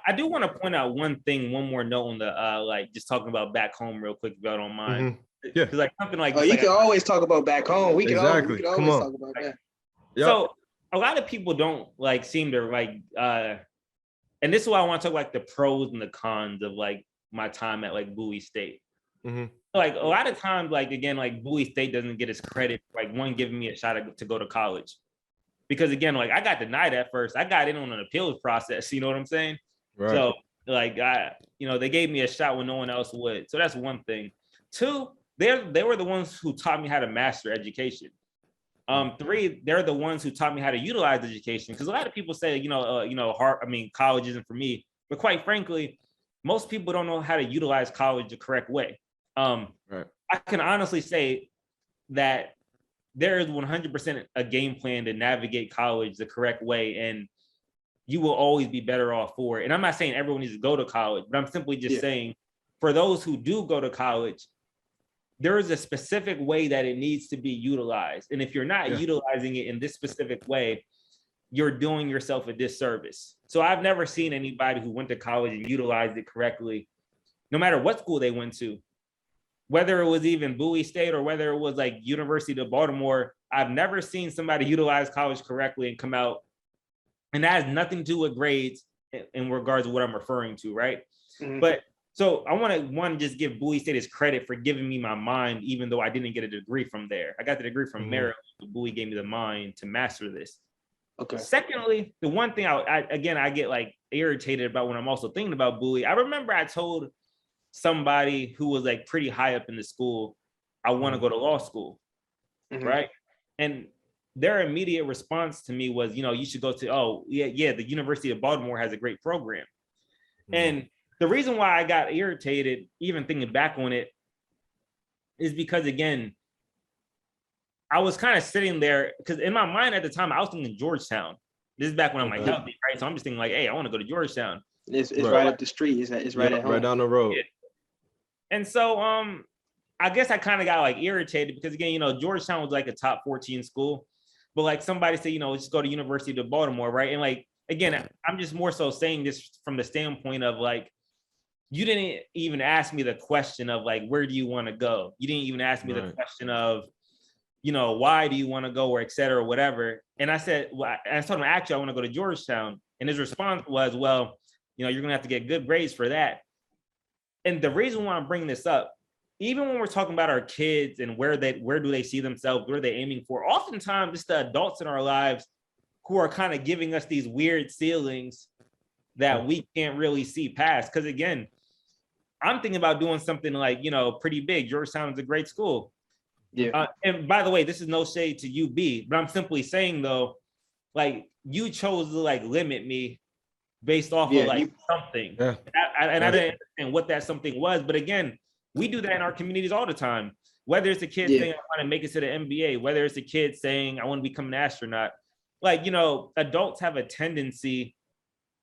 I do want to point out one more note on the like just talking about back home real quick, if y'all don't mind.
Yeah,
because like something like
you can always talk about back home. We can always talk about that.
So a lot of people don't like seem to like and this is why I want to talk like the pros and the cons of like my time at like Bowie State. Like a lot of times, like again, like Bowie State doesn't get its credit, like one giving me a shot to go to college. Because again, like I got denied at first. I got in on an appeals process, you know what I'm saying?
Right.
So like they gave me a shot when no one else would. So that's one thing. Two, they were the ones who taught me how to master education. Three, they're the ones who taught me how to utilize education. Because a lot of people say, college isn't for me. But quite frankly, most people don't know how to utilize college the correct way.
Right.
I can honestly say that there is 100% a game plan to navigate college the correct way, and you will always be better off for it. And I'm not saying everyone needs to go to college, but I'm simply just saying for those who do go to college, there is a specific way that it needs to be utilized. And if you're not utilizing it in this specific way, you're doing yourself a disservice. So I've never seen anybody who went to college and utilized it correctly, no matter what school they went to. Whether it was even Bowie State or whether it was like University of Baltimore, I've never seen somebody utilize college correctly and come out, and that has nothing to do with grades in regards to what I'm referring to, right? Mm-hmm. But so I want to just give Bowie State his credit for giving me my mind, even though I didn't get a degree from there. I got the degree from Maryland, but Bowie gave me the mind to master this. Okay. Secondly, the one thing I get like irritated about when I'm also thinking about Bowie, I remember I told somebody who was like pretty high up in the school, I want to go to law school, right? And their immediate response to me was, you should go to, the University of Baltimore has a great program. And the reason why I got irritated, even thinking back on it, is because, again, I was kind of sitting there, because in my mind at the time, I was thinking Georgetown. This is back when I'm like healthy, right? So I'm just thinking like, hey, I want to go to Georgetown.
It's right up the street. It's right at home.
Right down the road.
Yeah. And so I guess I kind of got like irritated because, again, Georgetown was like a top 14 school. But like somebody said, just go to University of Baltimore, right? And like, again, I'm just more so saying this from the standpoint of like, you didn't even ask me the question of like, where do you want to go? You didn't even ask me the question of, why do you want to go, or et cetera, or whatever. And I said, I told him, actually, I want to go to Georgetown. And his response was, well, you're going to have to get good grades for that. And the reason why I'm bringing this up, even when we're talking about our kids and where do they see themselves, where are they aiming for, oftentimes it's the adults in our lives who are kind of giving us these weird ceilings that we can't really see past. Because again, I'm thinking about doing something like, pretty big. Georgetown is a great school. Yeah. And by the way, this is no shade to UB, but I'm simply saying though, like you chose to like limit me based off of like something. Yeah. And I didn't understand what that something was. But again, we do that in our communities all the time. Whether it's a kid saying, I want to make it to the NBA, whether it's a kid saying, I want to become an astronaut. Like, adults have a tendency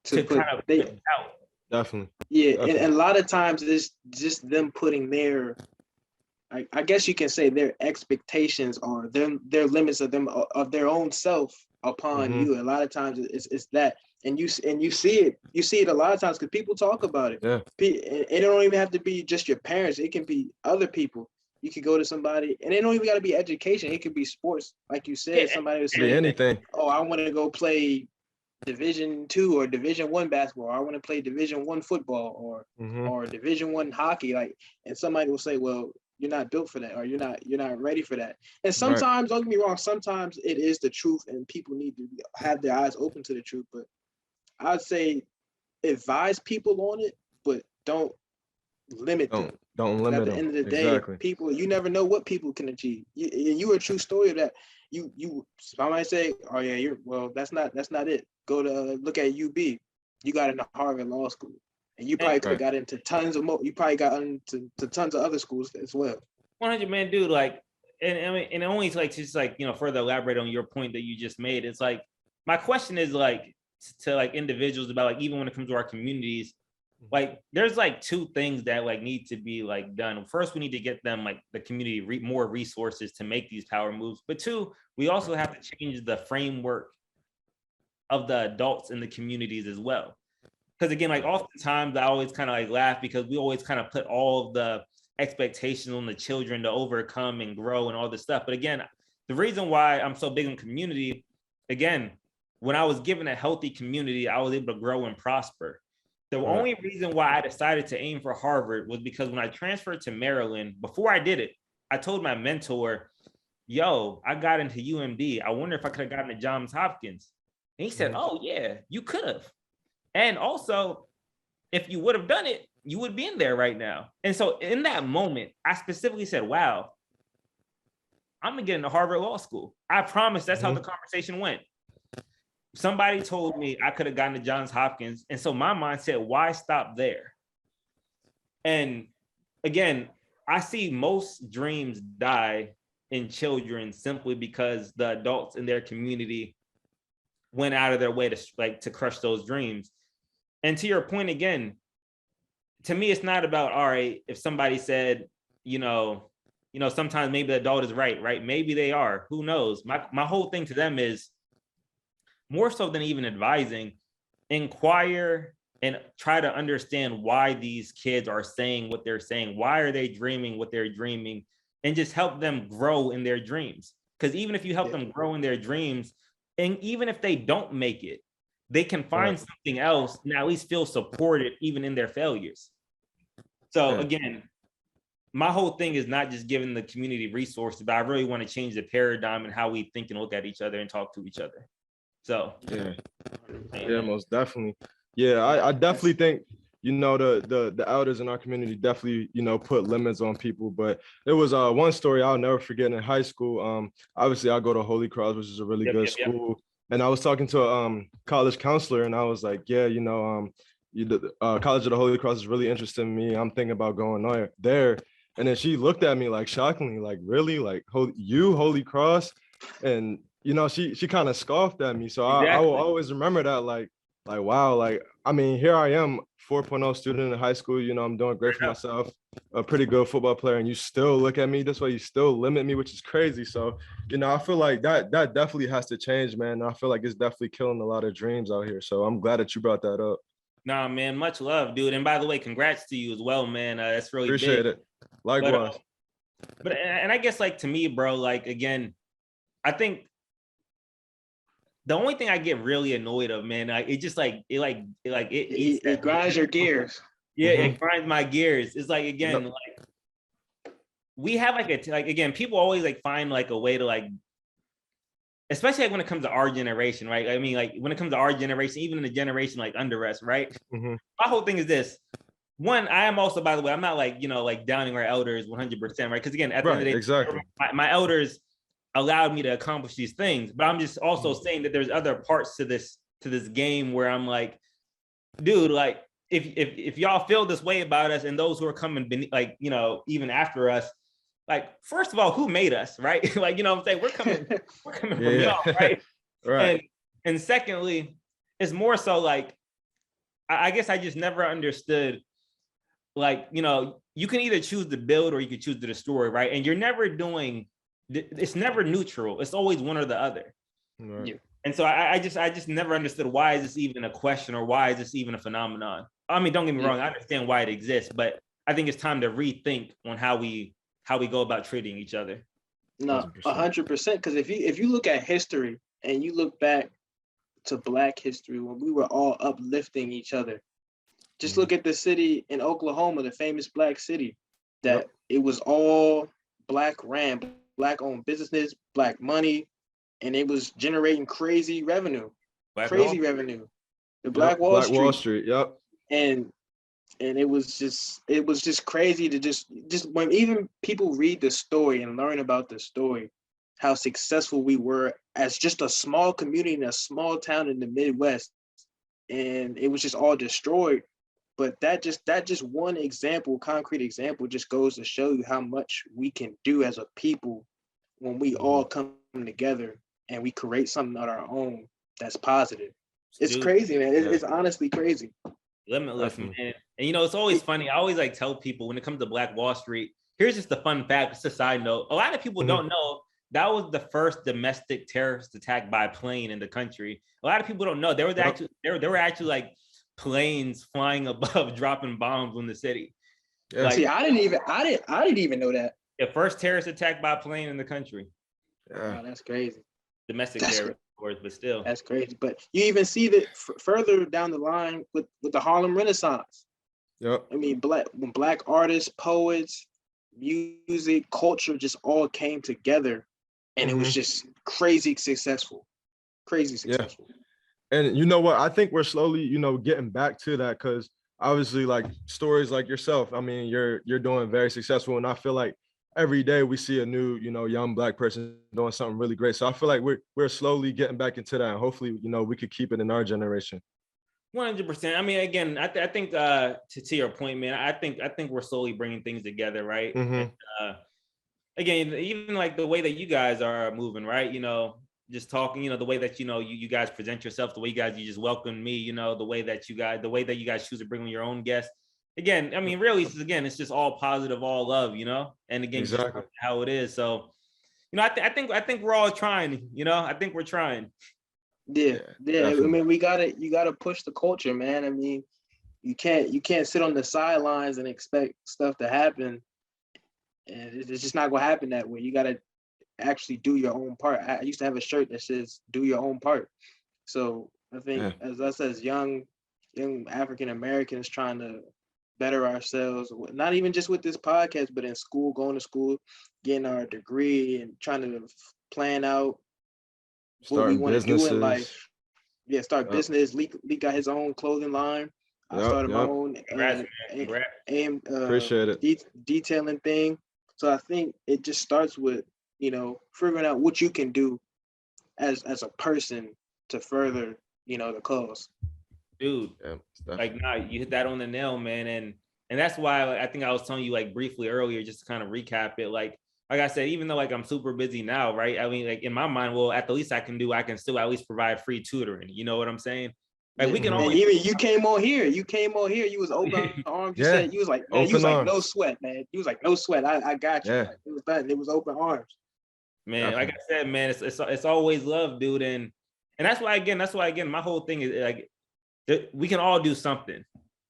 to kind of put it out.
Definitely.
Yeah. Definitely. And a lot of times it's just them putting their, I guess you can say their expectations or their limits of their own self upon you. A lot of times it's that. And you see it a lot of times because people talk about it. Yeah. It don't even have to be just your parents. It can be other people. You could go to somebody, and it don't even got to be education. It could be sports, like you said. Somebody was saying,
anything.
Oh, I want to go play Division II or Division I basketball. Or I want to play Division I football or Division I hockey. Like, and somebody will say, well, you're not built for that, or you're not ready for that. And sometimes, don't get me wrong, sometimes it is the truth, and people need to have their eyes open to the truth. But I'd say advise people on it, but don't limit them.
Don't limit them.
At the end of the day, people, you never know what people can achieve. You are a true story of that. Somebody say, oh yeah, that's not it. Go to look at UB. You got into Harvard Law School. And you probably could have got into tons of more. You probably got into tons of other schools as well.
100, man, dude. Like, and only like just like further elaborate on your point that you just made. It's like my question is like to like individuals about like even when it comes to our communities, like there's like two things that like need to be like done. First, we need to get them like the community more resources to make these power moves. But two, we also have to change the framework of the adults in the communities as well. Because again, like oftentimes I always kind of like laugh because we always kind of put all of the expectations on the children to overcome and grow and all this stuff. But again, the reason why I'm so big on community, again, when I was given a healthy community, I was able to grow and prosper. The only reason why I decided to aim for Harvard was because when I transferred to Maryland, before I did it, I told my mentor, yo, I got into UMD. I wonder if I could have gotten to Johns Hopkins. And he said, oh yeah, you could have. And also, if you would have done it, you would be in there right now. And so in that moment, I specifically said, wow, I'm gonna get into Harvard Law School. I promise that's how the conversation went. Somebody told me I could have gotten to Johns Hopkins. And so my mind said, why stop there? And again, I see most dreams die in children simply because the adults in their community went out of their way to crush those dreams. And to your point again, to me, it's not about, all right, if somebody said, sometimes maybe the adult is right? Maybe they are, who knows? My whole thing to them is more so than even advising, inquire and try to understand why these kids are saying what they're saying. Why are they dreaming what they're dreaming? And just help them grow in their dreams. Because even if you help them grow in their dreams, and even if they don't make it, they can find something else and at least feel supported even in their failures. So again, my whole thing is not just giving the community resources, but I really want to change the paradigm and how we think and look at each other and talk to each other. So
yeah, most definitely. Yeah, I definitely think, you know, the elders in our community definitely, you know, put limits on people. But there was one story I'll never forget in high school. Obviously I go to Holy Cross, which is a really good school. And I was talking to a college counselor, and I was like, yeah, you know, College of the Holy Cross is really interested in me. I'm thinking about going there. And then she looked at me like shockingly, like, really? Like, Holy Cross? And, you know, she kind of scoffed at me. So I will always remember that, like, wow, like, I mean, here I am, 4.0 student in high school, you know, I'm doing great for myself, a pretty good football player, and you still look at me this way, you still limit me, which is crazy. So, you know, I feel like that definitely has to change, man. And I feel like it's definitely killing a lot of dreams out here. So I'm glad that you brought that up.
Nah, man, much love, dude. And by the way, congrats to you as well, man. That's really
appreciate
big.
It. Likewise.
But I guess, like, to me, bro, like, again, I think the only thing I get really annoyed of, man, like, it just it
grinds your gears.
Yeah, it grinds my gears. It's like, again, like, we have like again, people always like find like a way to, like, especially like when it comes to our generation, right? I mean, like, when it comes to our generation, even in the generation like under us, right? My whole thing is this. One, I am also, by the way, I'm not like, you know, like downing our elders 100%, right? Because again, at the end of the day, my elders allowed me to accomplish these things, but I'm just also saying that there's other parts to this game where I'm like, dude, like, if y'all feel this way about us and those who are coming, like, you know, even after us, like, first of all, who made us, right? Like, you know what I'm saying? We're coming from y'all, right?
Right.
And secondly, it's more so like, I guess I just never understood, like, you know, you can either choose to build or you can choose to destroy, right? And you're never doing, it's never neutral. It's always one or the other.
Right.
And so I just never understood, why is this even a question, or why is this even a phenomenon? I mean, don't get me wrong, I understand why it exists, but I think it's time to rethink on how we go about treating each other.
No, 100%. Because if you look at history and you look back to Black history when we were all uplifting each other, just look at the city in Oklahoma, the famous Black city, that it was all Black ran, Black owned businesses, Black money, and it was generating crazy revenue. Revenue. The Black Wall Street.
Yep.
And it was just crazy to just when even people read the story and learn about the story, how successful we were as just a small community in a small town in the Midwest, and it was just all destroyed. But that just one example, concrete example, just goes to show you how much we can do as a people when we all come together and we create something on our own that's positive. It's crazy, man. It's honestly crazy.
Limitless, man. And you know, it's always funny. I always like tell people when it comes to Black Wall Street, here's just a fun fact, it's a side note. A lot of people don't know that was the first domestic terrorist attack by plane in the country. A lot of people don't know there were actually like planes flying above dropping bombs on the city.
Yeah. Like, see, I didn't even know that.
The first terrorist attack by plane in the country.
Yeah. Wow, that's crazy.
Domestic terrorist, of course, but still.
That's crazy. But you even see that further down the line with the Harlem Renaissance.
Yep.
I mean, when Black artists, poets, music, culture just all came together, and it was just crazy successful. Yeah.
And you know what? I think we're slowly, you know, getting back to that, because obviously, like, stories like yourself, I mean, you're doing very successful, and I feel like every day we see a new, you know, young Black person doing something really great. So I feel like we're slowly getting back into that, and hopefully, you know, we could keep it in our generation.
100%. I mean, again, I think to your point, man, I think we're slowly bringing things together, right? And, again, even like the way that you guys are moving, right? You know, just talking, you know, the way that, you know, you guys present yourself, the way you just welcome me, you know, the way that you guys choose to bring on your own guests. Again, I mean, really, it's just all positive, all love, you know, and again, exactly how it is. So, you know, I think we're all trying, you know, I think we're trying.
Yeah. I mean, you gotta push the culture, man. I mean, you can't sit on the sidelines and expect stuff to happen, and it's just not gonna happen that way. You gotta actually do your own part. I used to have a shirt that says "Do your own part." So I think as us as young African Americans trying to better ourselves, not even just with this podcast, but in school, going to school, getting our degree, and trying to plan out what we want to do in life. Yeah, start business. Lee got his own clothing line. I started my own
appreciate it.
Detailing thing. So I think it just starts with, you know, figuring out what you can do as a person to further, you know, the cause.
Dude, like, nah, you hit that on the nail, man. And that's why, like, I think I was telling you, like, briefly earlier, just to kind of recap it, like I said, even though, like, I'm super busy now, right? I mean, like, in my mind, well, at the least I can do, I can still at least provide free tutoring. You know what I'm saying? Like, we can always.
Even you came on here. You was open arms. You said, you was like, man, you was like, no sweat, man. You was like, no sweat. I got you. Like, it was done. It was open arms.
Man, like I said, man, it's always love, dude. And that's why again, my whole thing is like, we can all do something.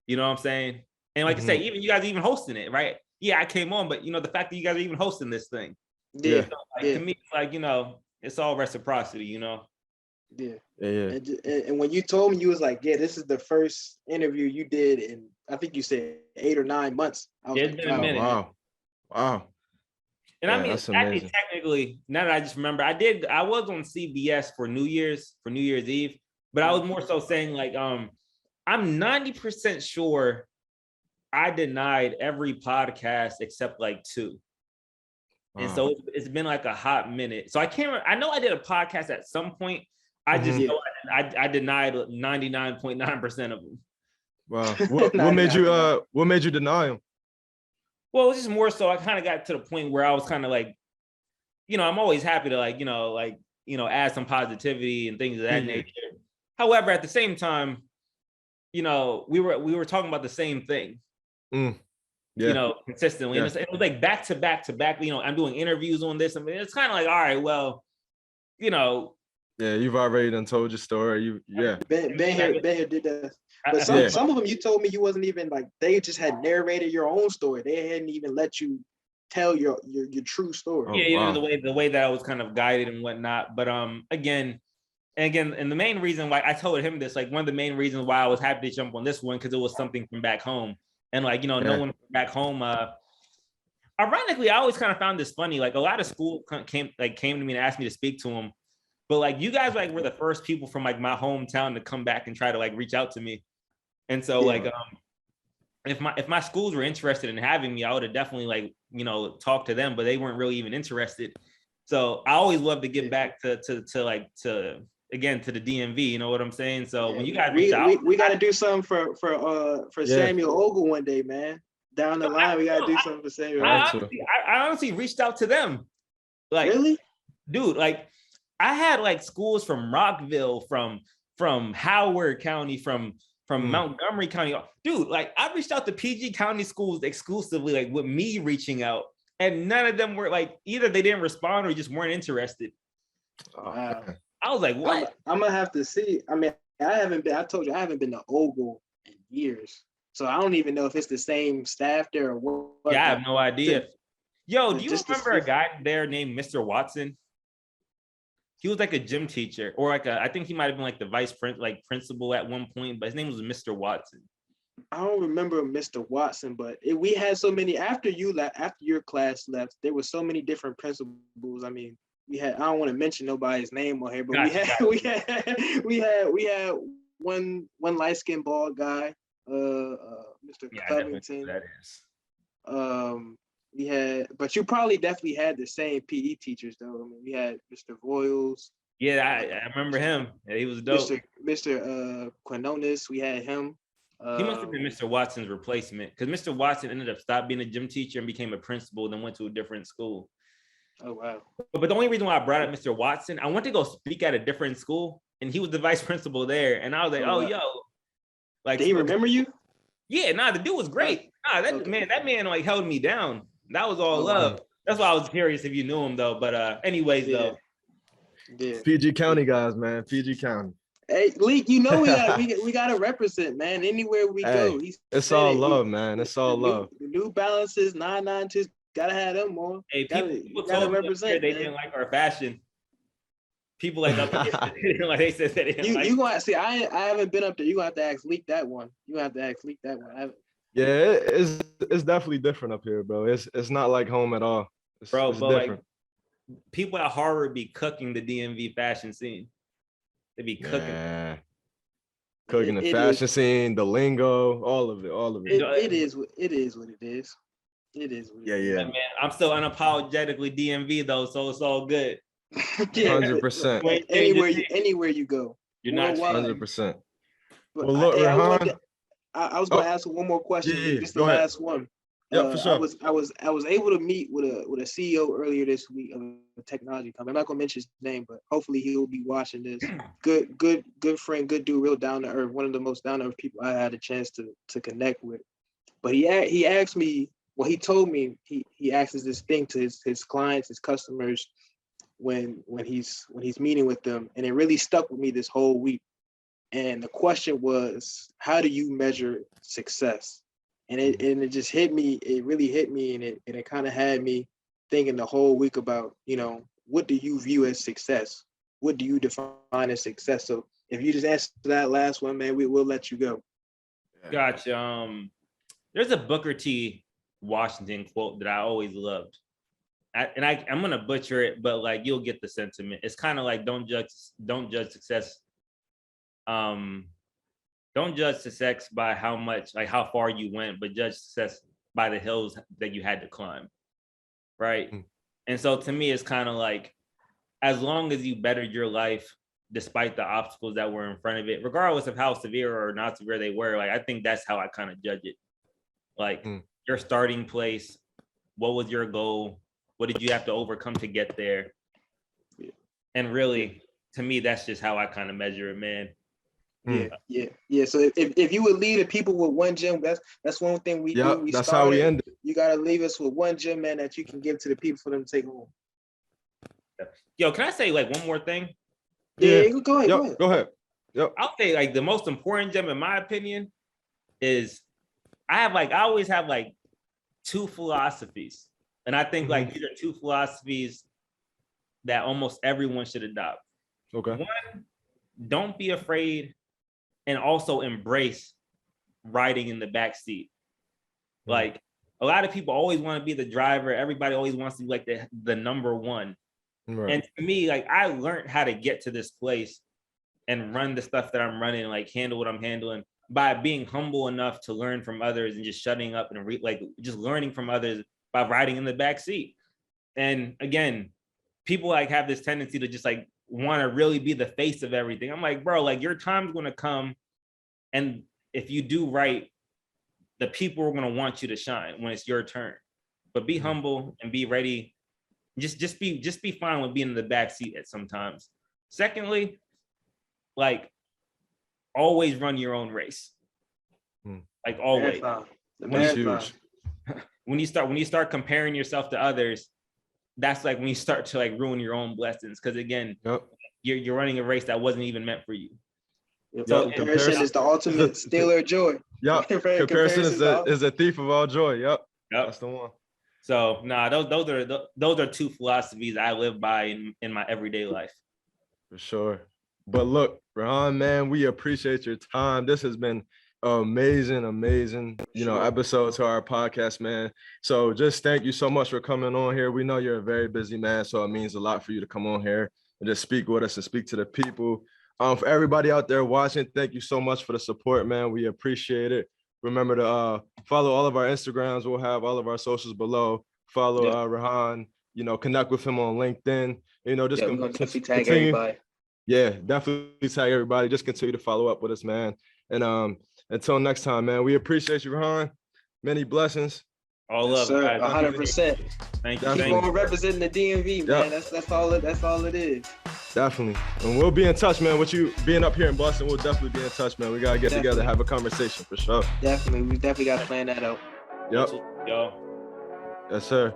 You know what I'm saying? And like I say, even you guys even hosting it, right? Yeah, I came on, but you know, the fact that you guys are even hosting this thing.
Yeah.
So, like, to me, it's like, you know, it's all reciprocity, you know?
Yeah. And when you told me, you was like, yeah, this is the first interview you did in, I think you said 8 or 9 months. I was
it's been a minute.
Wow.
And I mean, actually, technically, now that I just remember, I was on CBS for New Year's Eve, but I was more so saying, like, I'm 90% sure I denied every podcast except like 2. And so it's been like a hot minute. So I can't remember. I know I did a podcast at some point. I just know I denied 99.9% of them.
Wow. What made you deny them?
Well, it was just more so I kind of got to the point where I was kind of like, you know, I'm always happy to add some positivity and things of that nature. However, at the same time, you know, we were talking about the same thing. You know, consistently. And it was like back to back to back. You know, I'm doing interviews on this. I mean, it's kind of like, all right, well, you know.
Yeah, you've already done told your story.
Ben here did that. But some of them you told me you wasn't even like, they just had narrated your own story. They hadn't even let you tell your true story.
Yeah, you know, the way that I was kind of guided and whatnot. But again, and the main reason why I told him this, like one of the main reasons why I was happy to jump on this one, because it was something from back home. And like, you know, no one from back home. Ironically, I always kind of found this funny. Like a lot of school came to me and asked me to speak to them. But like you guys like were the first people from like my hometown to come back and try to like reach out to me. And so like if my schools were interested in having me, I would have definitely like, you know, talked to them, but they weren't really even interested. So I always love to get back to the DMV, you know what I'm saying? So when you guys reach out,
we got to do something for Samuel Ogle one day, man. Down the line, we got to do something for Samuel.
I honestly reached out to them. Like,
really?
Dude, like I had like schools from Rockville, from Howard County, from Montgomery County. Dude, like I reached out to PG County schools exclusively, like with me reaching out, and none of them were like, either they didn't respond or just weren't interested. I was like, what?
I'm gonna have to see. I mean, I told you I haven't been to Ogle in years. So I don't even know if it's the same staff there or what.
Yeah, I have no idea. Yo, do you remember a guy there named Mr. Watson? He was like a gym teacher, or like I think he might have been like the principal at one point, but his name was Mr. Watson.
I don't remember Mr. Watson, but we had so many after your class left. There were so many different principals. I mean, I don't want to mention nobody's name on here, but we had one light-skinned bald guy, Mr. Covington.
That is.
We had, but you probably definitely had the same PE teachers though. I mean, we had Mr. Voiles.
Yeah, I remember him. Yeah, he was dope.
Mr. Quinones, we had him.
He must have been Mr. Watson's replacement, because Mr. Watson ended up stopped being a gym teacher and became a principal, then went to a different school.
Oh wow!
But the only reason why I brought up Mr. Watson, I went to go speak at a different school, and he was the vice principal there, and I was like, yo, like,
did he remember you?
Yeah, the dude was great. That man like held me down. That was all love. Wow. That's why I was curious if you knew him though. But anyways, though.
Yeah.
PG County guys, man. PG County.
Hey, Leak, you know we gotta represent, man. Anywhere we go.
It's all love, man. It's all love.
The New Balances, 992s. Gotta have them on.
Hey, people
gotta
told me
represent.
they didn't like our fashion. People like they said they didn't like.
You gonna see? I haven't been up there. You gonna have to ask Leak that one.
Yeah, it's definitely different up here, bro. It's not like home at all. It's different.
Like people at Harvard be cooking the DMV fashion scene. They be cooking.
Yeah. Cooking the fashion scene, the lingo, all of it.
It is what it is.
Yeah.
Man, I'm still unapologetically DMV though, so it's all good.
100%.
Anywhere you go,
you're not
100%.
Well,
look, Rehan,
I was going to ask one more question.
Yeah,
just the last one.
Yeah, for sure.
I was able to meet with a CEO earlier this week of a technology company. I'm not gonna mention his name, but hopefully he'll be watching this. Good friend, good dude, real down to earth. One of the most down to earth people I had a chance to connect with. But he asked me. Well, he told me he asks this thing to his clients, his customers, when he's meeting with them, and it really stuck with me this whole week. And the question was, how do you measure success? And it just hit me. It really hit me, and it kind of had me thinking the whole week about, what do you view as success? What do you define as success? So if you just answer that last one, man, we'll let you go.
Gotcha. There's a Booker T. Washington quote that I always loved. I'm gonna butcher it, but like you'll get the sentiment. It's kind of like don't judge success. Don't judge success by how far you went, but judge success by the hills that you had to climb. Right. And so to me, it's kind of like, as long as you bettered your life, despite the obstacles that were in front of it, regardless of how severe or not severe they were, like, I think that's how I kind of judge it. Like your starting place, what was your goal? What did you have to overcome to get there? And really, to me, that's just how I kind of measure it, man.
Yeah. So if you would lead the people with one gem, that's one thing we do.
That's how we end it.
You gotta leave us with one gem, man, that you can give to the people for them to take home.
Yo, can I say like one more thing?
Yeah. Go ahead.
Go ahead. Yep.
I'll say like the most important gem in my opinion is I always have like two philosophies. And I think like these are two philosophies that almost everyone should adopt.
Okay.
One, don't be afraid and also embrace riding in the back seat. Like a lot of people always want to be the driver. Everybody always wants to be like the number one. Right. And to me, like I learned how to get to this place and run the stuff that I'm running, like handle what I'm handling by being humble enough to learn from others and just shutting up and just learning from others by riding in the back seat. And again, people like have this tendency to just like want to really be the face of everything. I'm like, bro, like your time's going to come. And if you do right, the people are going to want you to shine when it's your turn. But be humble and be ready. Just be fine with being in the back seat at sometimes. Secondly, like always run your own race. Like always.
That's huge.
When you start comparing yourself to others, that's like when you start to like ruin your own blessings. Because again, you're running a race that wasn't even meant for you.
So comparison is the ultimate stealer of joy.
Yep. Comparison is a thief of all joy. Yep. That's the one.
So those are two philosophies I live by in my everyday life.
For sure. But look, Rehan, man, we appreciate your time. This has been amazing, episode to our podcast, man. So just thank you so much for coming on here. We know you're a very busy man, so it means a lot for you to come on here and just speak with us and speak to the people. For everybody out there watching, thank you so much for the support, man. We appreciate it. Remember to follow all of our Instagrams. We'll have all of our socials below. Follow Rehan, connect with him on LinkedIn. Just
definitely tag everybody.
Yeah, definitely tag everybody. Just continue to follow up with us, man. And until next time, man, we appreciate you, Rehan. Many blessings.
All love,
guys. 100%.
Thank you.
Keep on representing the DMV, man. That's all it is.
Definitely. And we'll be in touch, man. With you being up here in Boston, we'll definitely be in touch, man. We gotta get together, have a conversation for sure.
Definitely. We definitely gotta plan that out.
Yep.
Yo.
Yes, sir.